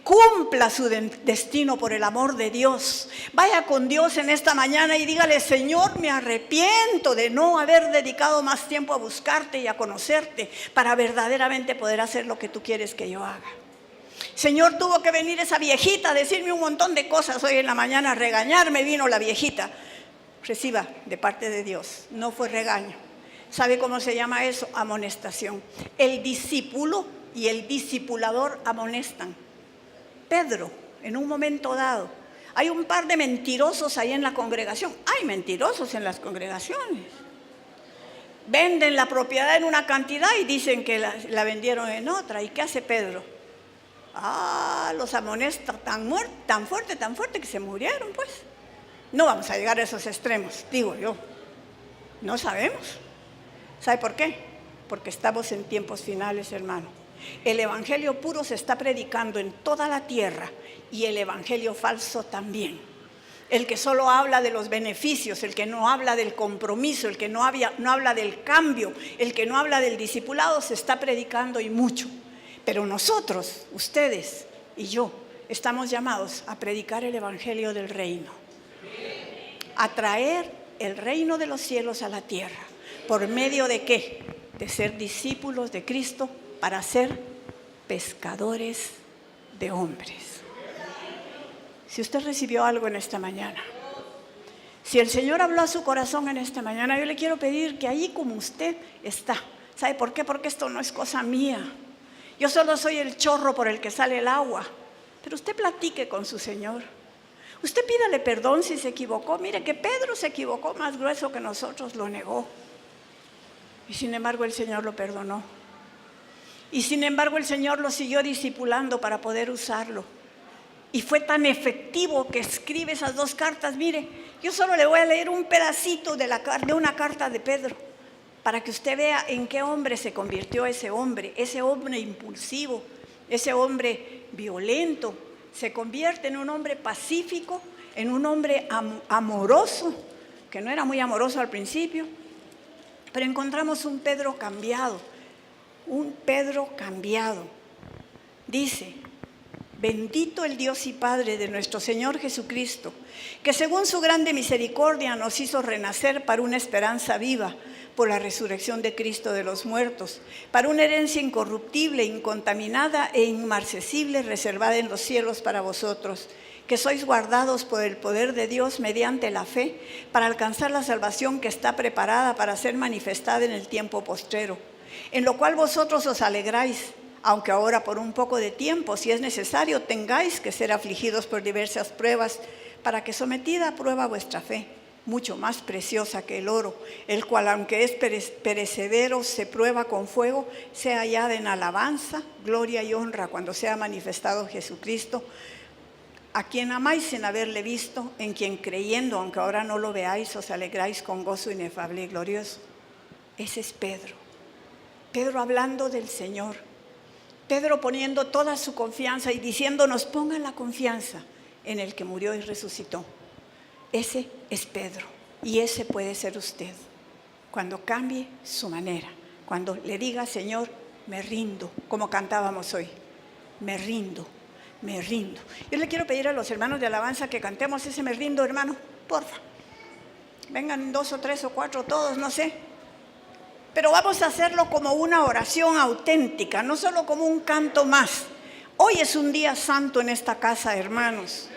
A: Cumpla su destino por el amor de Dios. Vaya con Dios en esta mañana y dígale: Señor, me arrepiento de no haber dedicado más tiempo a buscarte y a conocerte para verdaderamente poder hacer lo que tú quieres que yo haga. Señor, tuvo que venir esa viejita a decirme un montón de cosas hoy en la mañana, a regañarme vino la viejita. Reciba de parte de Dios, no fue regaño. ¿Sabe cómo se llama eso? Amonestación. El discípulo y el discipulador amonestan. Pedro, en un momento dado, hay un par de mentirosos ahí en la congregación. Hay mentirosos en las congregaciones. Venden la propiedad en una cantidad y dicen que la vendieron en otra. ¿Y qué hace Pedro? Los amonesta tan fuerte que se murieron, pues. No vamos a llegar a esos extremos, digo yo. No sabemos. ¿Sabe por qué? Porque estamos en tiempos finales, hermano. El evangelio puro se está predicando en toda la tierra y el evangelio falso también. El que solo habla de los beneficios, el que no habla del compromiso, el que no habla del cambio, el que no habla del discipulado, se está predicando y mucho. Pero nosotros, ustedes y yo, estamos llamados a predicar el evangelio del reino. A traer el reino de los cielos a la tierra. ¿Por medio de qué? De ser discípulos de Cristo para ser pescadores de hombres. Si usted recibió algo en esta mañana, si el Señor habló a su corazón en esta mañana, yo le quiero pedir que ahí como usted está. ¿Sabe por qué? Porque esto no es cosa mía. Yo solo soy el chorro por el que sale el agua. Pero usted platique con su Señor. Usted pídale perdón si se equivocó. Mire que Pedro se equivocó más grueso que nosotros, lo negó. Y sin embargo el Señor lo perdonó. Y sin embargo el Señor lo siguió discipulando para poder usarlo. Y fue tan efectivo que escribe esas 2 cartas. Mire, yo solo le voy a leer un pedacito de una carta de Pedro, para que usted vea en qué hombre se convirtió ese hombre impulsivo, ese hombre violento. Se convierte en un hombre pacífico, en un hombre amoroso, que no era muy amoroso al principio, pero encontramos un Pedro cambiado, Dice: bendito el Dios y Padre de nuestro Señor Jesucristo, que según su grande misericordia nos hizo renacer para una esperanza viva por la resurrección de Cristo de los muertos, para una herencia incorruptible, incontaminada e inmarcesible, reservada en los cielos para vosotros, que sois guardados por el poder de Dios mediante la fe, para alcanzar la salvación que está preparada para ser manifestada en el tiempo postrero, en lo cual vosotros os alegráis, aunque ahora por un poco de tiempo, si es necesario, tengáis que ser afligidos por diversas pruebas, para que sometida a prueba vuestra fe, mucho más preciosa que el oro, el cual aunque es perecedero, se prueba con fuego, sea hallada en alabanza, gloria y honra cuando sea manifestado Jesucristo, a quien amáis sin haberle visto, en quien creyendo, aunque ahora no lo veáis, os alegráis con gozo inefable y glorioso. Ese es Pedro. Pedro hablando del Señor. Pedro poniendo toda su confianza y diciéndonos: pongan la confianza en el que murió y resucitó. Ese es Pedro y ese puede ser usted. Cuando cambie su manera, cuando le diga: Señor, me rindo, como cantábamos hoy, me rindo. Yo le quiero pedir a los hermanos de alabanza que cantemos ese me rindo, hermano, porfa. Vengan 2 o 3 o 4, todos, no sé. Pero vamos a hacerlo como una oración auténtica, no solo como un canto más. Hoy es un día santo en esta casa, hermanos.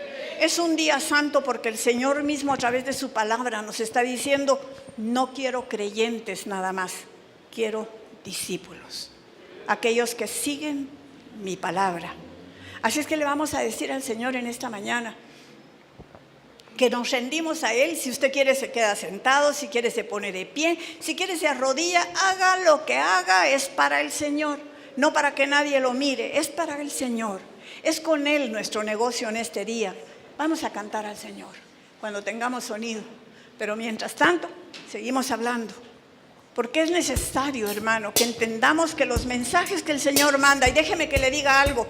A: Es un día santo porque el Señor mismo a través de su palabra nos está diciendo: no quiero creyentes nada más, quiero discípulos, aquellos que siguen mi palabra. Así es que le vamos a decir al Señor en esta mañana que nos rendimos a Él. Si usted quiere se queda sentado, si quiere se pone de pie, si quiere se arrodilla. Haga lo que haga, es para el Señor, no para que nadie lo mire, es para el Señor. Es con Él nuestro negocio en este día. Vamos a cantar al Señor cuando tengamos sonido, pero mientras tanto seguimos hablando, porque es necesario, hermano, que entendamos que los mensajes que el Señor manda, y déjeme que le diga algo,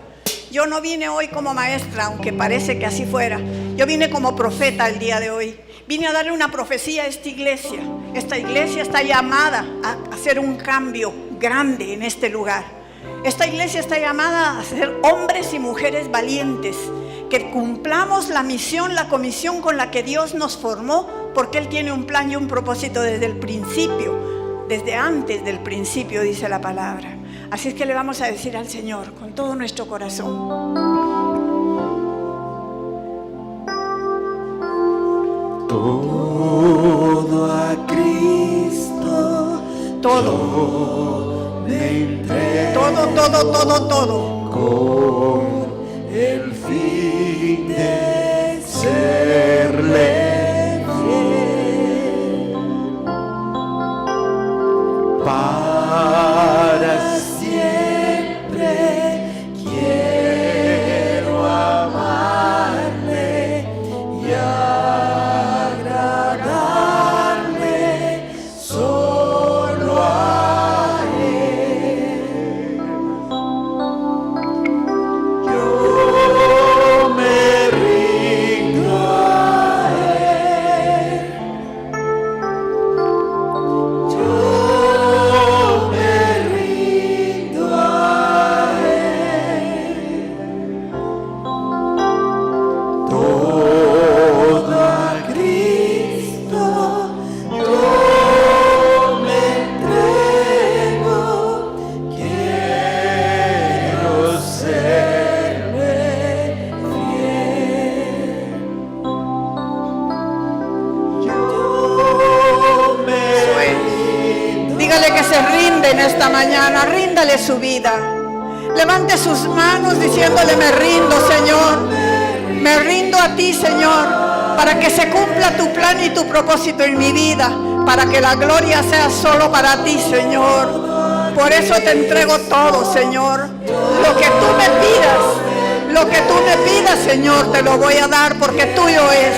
A: yo no vine hoy como maestra, aunque parece que así fuera. Yo vine como profeta el día de hoy. Vine a darle una profecía a esta iglesia. Esta iglesia está llamada a hacer un cambio grande en este lugar. Esta iglesia está llamada a ser hombres y mujeres valientes, que cumplamos la misión, la comisión con la que Dios nos formó, porque Él tiene un plan y un propósito desde el principio, desde antes del principio, dice la palabra. Así es que le vamos a decir al Señor con todo nuestro corazón:
B: todo a Cristo,
A: todo,
B: me entrego,
A: todo,
B: con el fin de serle fiel, para siempre quiero amarle y agradarle solo a Él. Yo me rindo a Él. Yo me rindo a Él. Todo a Cristo yo me entrego. Quiero serle fiel. Yo me rindo.
A: Dígale que se rinde en esta mañana, ríndale su vida. Levante sus manos diciéndole: me rindo, Señor. Me rindo a ti, Señor, para que se cumpla tu plan y tu propósito en mi vida, para que la gloria sea solo para ti, Señor. Por eso te entrego todo, Señor. Lo que tú me pidas, Señor, te lo voy a dar, porque tuyo es.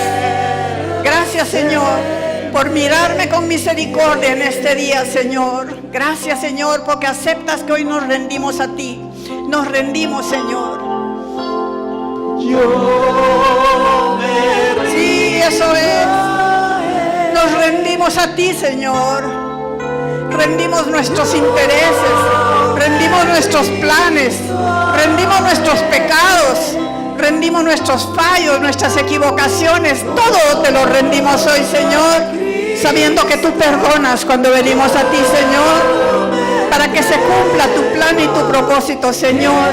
A: Gracias, Señor, por mirarme con misericordia en este día, Señor. Gracias, Señor, porque aceptas que hoy nos rendimos a ti. Nos rendimos, Señor.
B: Yo me rindo.
A: Sí, eso es. Nos rendimos a ti, Señor. Rendimos nuestros intereses, rendimos nuestros planes, rendimos nuestros pecados, rendimos nuestros fallos, nuestras equivocaciones. Todo te lo rendimos hoy, Señor, sabiendo que tú perdonas cuando venimos a ti, Señor, para que se cumpla tu plan y tu propósito, Señor.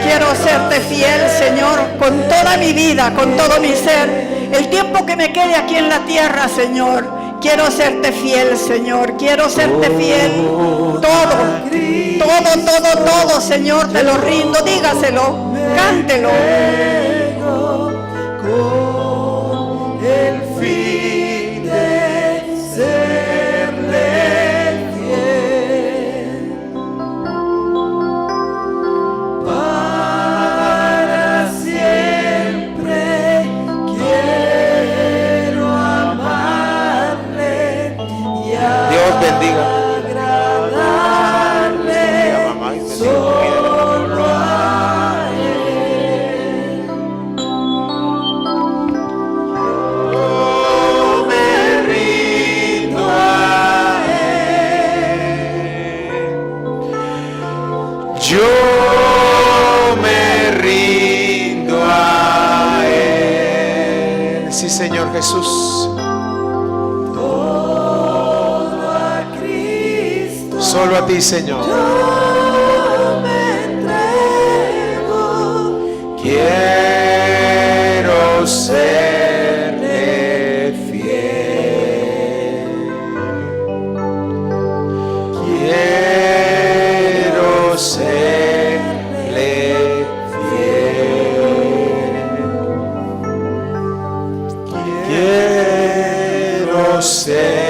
A: Quiero serte fiel, Señor, con toda mi vida, con todo mi ser, el tiempo que me quede aquí en la tierra, Señor. Quiero serte fiel, Señor. Quiero serte fiel. Todo, Señor, te lo rindo. Dígaselo, cántelo.
B: Con el fin de serle fiel, para siempre quiero amarle y
C: Dios bendiga.
B: agradarle solo a Él. Yo me rindo a Él.
C: Yo me rindo a Él. Sí, Señor Jesús.
B: Todo a Cristo
C: Solo a ti, Señor.
B: yo me entrego.
C: Quiero serle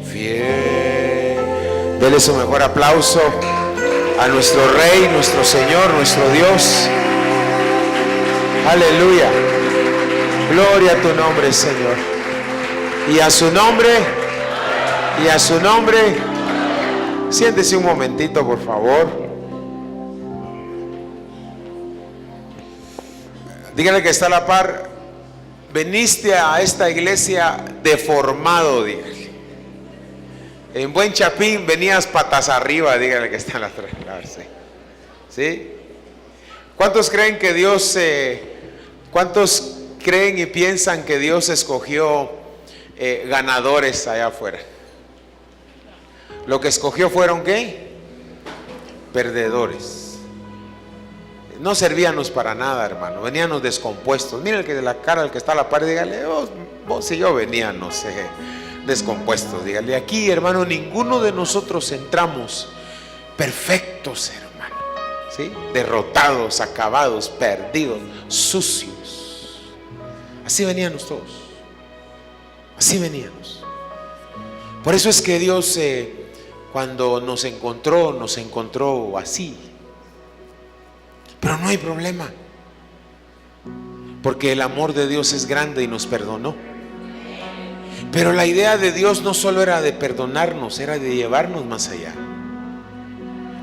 C: fiel. Dele su mejor aplauso a nuestro Rey, nuestro Señor, nuestro Dios. Aleluya. Gloria a tu nombre, Señor. Y a su nombre, y a su nombre. Siéntese un momentito, por favor. Dígale que está a la par. Veniste a esta iglesia deformado, dígale. En buen chapín venías patas arriba, dígale que está en la clase. ¿Sí? ¿Cuántos creen que Dios, cuántos creen y piensan que Dios escogió ganadores allá afuera? Lo que escogió fueron ¿qué? Perdedores. No servíamos para nada, hermano. Veníamos descompuestos. Mira el que de la cara, el que está a la par, dígale, vos y yo veníamos descompuestos. Dígale, aquí, hermano, ninguno de nosotros entramos perfectos, hermano. ¿Sí? Derrotados, acabados, perdidos, sucios. Así veníamos todos. Así veníamos. Por eso es que Dios, cuando nos encontró así. Pero no hay problema, porque el amor de Dios es grande y nos perdonó. Pero la idea de Dios no solo era de perdonarnos, era de llevarnos más allá.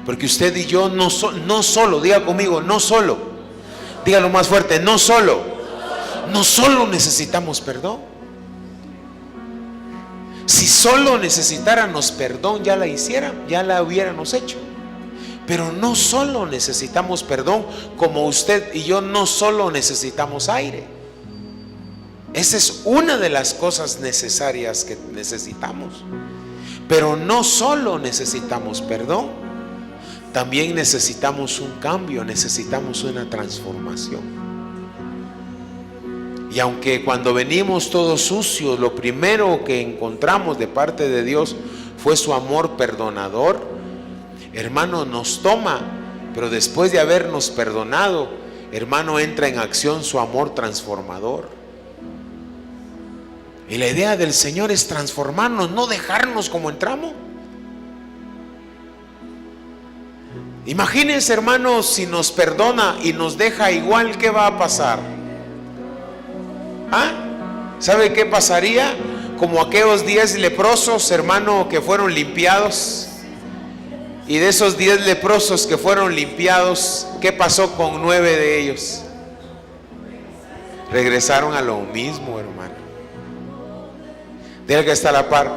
C: Porque usted y yo no solo, diga conmigo, no solo, dígalo más fuerte, no solo necesitamos perdón. Si solo necesitáramos perdón, ya la hubiéramos hecho. Pero no solo necesitamos perdón, como usted y yo no solo necesitamos aire. Esa es una de las cosas necesarias que necesitamos. Pero no solo necesitamos perdón, también necesitamos un cambio, necesitamos una transformación. Y aunque cuando venimos todos sucios, lo primero que encontramos de parte de Dios fue su amor perdonador, hermano, nos toma, pero después de habernos perdonado, hermano, entra en acción su amor transformador. Y la idea del Señor es transformarnos, no dejarnos como entramos. Imagínense, hermano, si nos perdona y nos deja igual, ¿qué va a pasar? ¿Sabe qué pasaría? Como aquellos 10 leprosos, hermano, que fueron limpiados. Y de esos 10 leprosos que fueron limpiados, ¿qué pasó con 9 de ellos? Regresaron a lo mismo, hermano. Dígale que está a la par.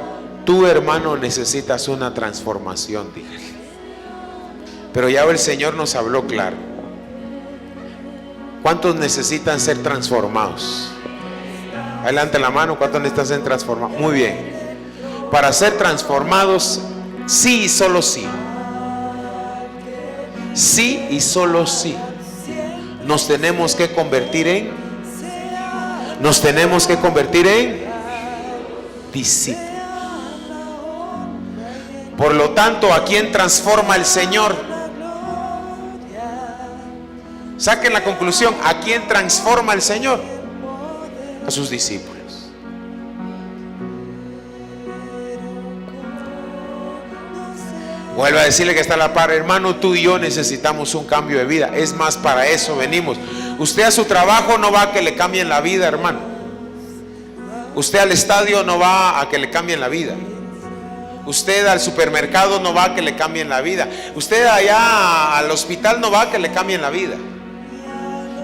C: Tú, hermano, necesitas una transformación, dígale. Pero ya el Señor nos habló claro. ¿Cuántos necesitan ser transformados? Adelante la mano. ¿Cuántos necesitan ser transformados? Muy bien. Para ser transformados, sí y solo sí. Sí y solo sí. Nos tenemos que convertir en discípulos. Por lo tanto, ¿a quién transforma el Señor? Saquen la conclusión. ¿A quién transforma el Señor? A sus discípulos. Vuelvo a decirle que está a la par, hermano, tú y yo necesitamos un cambio de vida. Es más, para eso venimos. Usted a su trabajo no va a que le cambien la vida, hermano. Usted al estadio no va a que le cambien la vida. Usted al supermercado no va a que le cambien la vida. Usted allá al hospital no va a que le cambien la vida.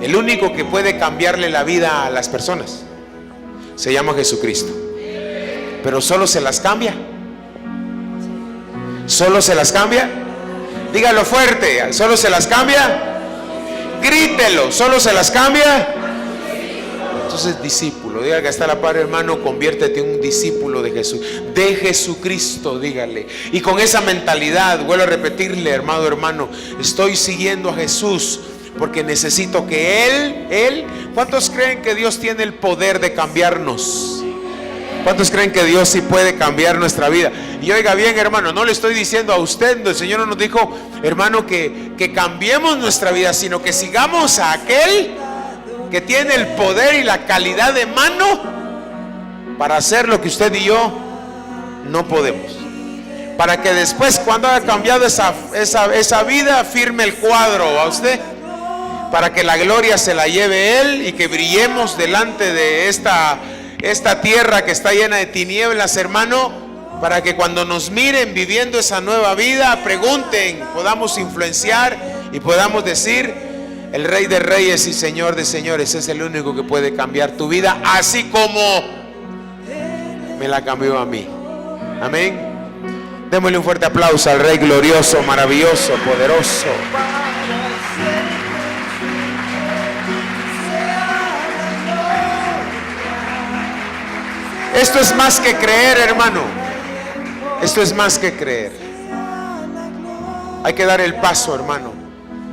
C: El único que puede cambiarle la vida a las personas se llama Jesucristo. Pero solo se las cambia. ¿Solo se las cambia? Dígalo fuerte. ¿Solo se las cambia? Grítelo. ¿Solo se las cambia? Entonces, discípulo, diga que está a la par, hermano, conviértete en un discípulo de Jesús, de Jesucristo, dígale. Y con esa mentalidad, vuelvo a repetirle, hermano, estoy siguiendo a Jesús porque necesito que Él, ¿cuántos creen que Dios tiene el poder de cambiarnos? ¿Cuántos creen que Dios sí puede cambiar nuestra vida? Y oiga bien, hermano, no le estoy diciendo a usted, el Señor no nos dijo, hermano, que cambiemos nuestra vida, sino que sigamos a aquel que tiene el poder y la calidad de mano para hacer lo que usted y yo no podemos. Para que después, cuando haya cambiado esa vida, firme el cuadro a usted, para que la gloria se la lleve Él y que brillemos delante de esta tierra que está llena de tinieblas, hermano, para que cuando nos miren viviendo esa nueva vida, pregunten, podamos influenciar y podamos decir: el Rey de Reyes y Señor de Señores es el único que puede cambiar tu vida, así como me la cambió a mí. Amén. Démosle un fuerte aplauso al Rey glorioso, maravilloso, poderoso. Esto es más que creer, hermano. Esto es más que creer. Hay que dar el paso, hermano,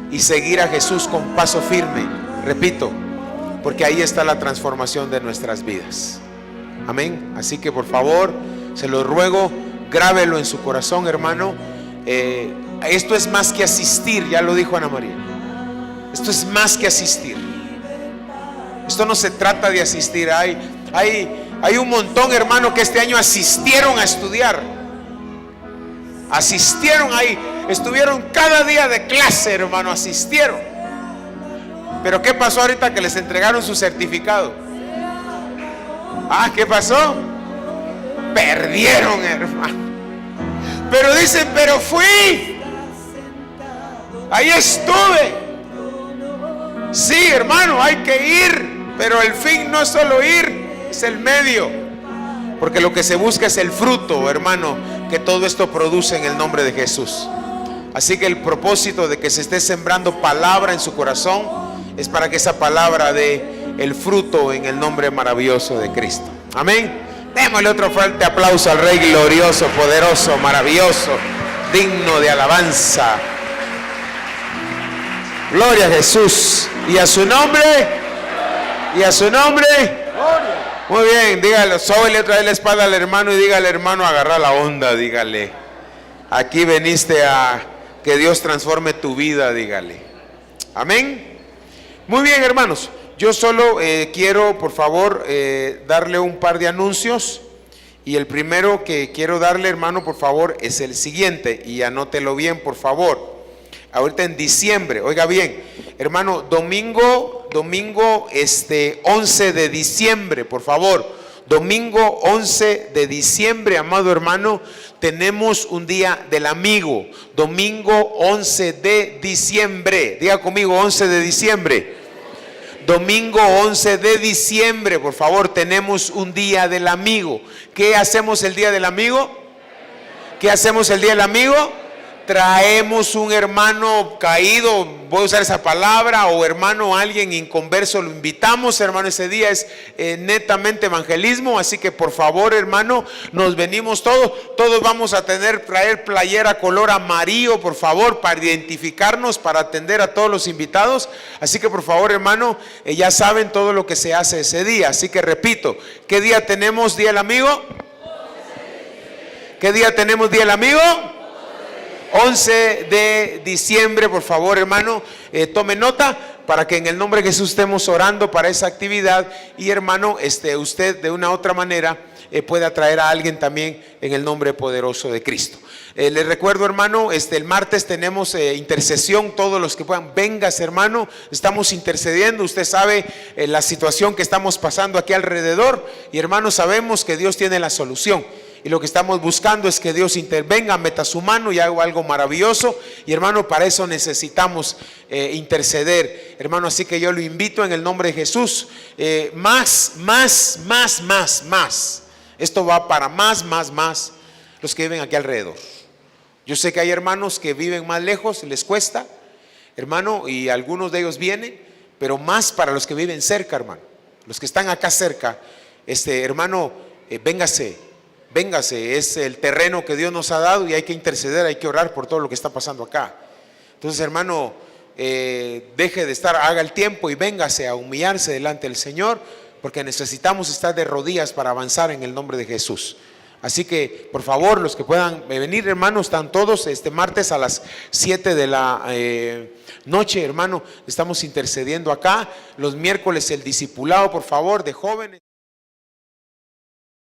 C: y seguir a Jesús con paso firme. Repito, porque ahí está la transformación de nuestras vidas. Amén. Así que por favor, se lo ruego, grábelo en su corazón, hermano. Esto es más que asistir, ya lo dijo Ana María. Esto es más que asistir. Esto no se trata de asistir. Hay un montón, hermano, que este año asistieron a estudiar. Asistieron ahí, estuvieron cada día de clase, hermano, asistieron. Pero ¿qué pasó ahorita que les entregaron su certificado? ¿Qué pasó? Perdieron, hermano. Pero dicen, pero fui, ahí estuve. Sí, hermano, hay que ir, pero el fin no es solo ir, es el medio. Porque lo que se busca es el fruto, hermano, que todo esto produce en el nombre de Jesús. Así que el propósito de que se esté sembrando palabra en su corazón es para que esa palabra dé el fruto en el nombre maravilloso de Cristo. Amén. Démosle otro fuerte aplauso al Rey glorioso, poderoso, maravilloso, digno de alabanza. Gloria a Jesús. Y a su nombre. Y a su nombre. Muy bien, dígale, sóbele otra vez la espada al hermano y dígale: hermano, agarra la onda, dígale. Aquí veniste a que Dios transforme tu vida, dígale. Amén. Muy bien, hermanos. Yo solo quiero, por favor, darle un par de anuncios. Y el primero que quiero darle, hermano, por favor, es el siguiente. Y anótelo bien, por favor. Ahorita en diciembre, oiga bien, hermano, domingo 11 de diciembre, por favor. Domingo 11 de diciembre, amado hermano, tenemos un día del amigo. Domingo 11 de diciembre. Diga conmigo, 11 de diciembre. Domingo 11 de diciembre, por favor, tenemos un día del amigo. ¿Qué hacemos el día del amigo? ¿Qué hacemos el día del amigo? Traemos un hermano caído, voy a usar esa palabra, o hermano, alguien inconverso, lo invitamos, hermano. Ese día es netamente evangelismo, así que por favor, hermano, nos venimos todos vamos a traer playera color amarillo, por favor, para identificarnos, para atender a todos los invitados. Así que por favor, hermano, ya saben todo lo que se hace ese día. Así que repito, ¿qué día tenemos día del amigo? ¿Qué día tenemos día del amigo? 11 de diciembre, por favor, hermano, tome nota para que en el nombre de Jesús estemos orando para esa actividad. Y hermano, usted de una u otra manera pueda traer a alguien también en el nombre poderoso de Cristo. Les recuerdo, hermano, el martes tenemos intercesión. Todos los que puedan, vengas, hermano, estamos intercediendo. Usted sabe la situación que estamos pasando aquí alrededor, y hermano, sabemos que Dios tiene la solución. Y lo que estamos buscando es que Dios intervenga, meta su mano y haga algo maravilloso. Y hermano, para eso necesitamos interceder, hermano. Así que yo lo invito en el nombre de Jesús. Más. Esto va para más los que viven aquí alrededor. Yo sé que hay hermanos que viven más lejos, les cuesta, hermano, y algunos de ellos vienen, pero más para los que viven cerca, hermano. Los que están acá cerca, hermano, véngase, es el terreno que Dios nos ha dado y hay que interceder, hay que orar por todo lo que está pasando acá. Entonces, hermano, deje de estar, haga el tiempo y véngase a humillarse delante del Señor, porque necesitamos estar de rodillas para avanzar en el nombre de Jesús. Así que, por favor, los que puedan venir, hermanos, están todos este martes a las 7 de la noche, hermano, estamos intercediendo acá. Los miércoles el discipulado, por favor, de jóvenes.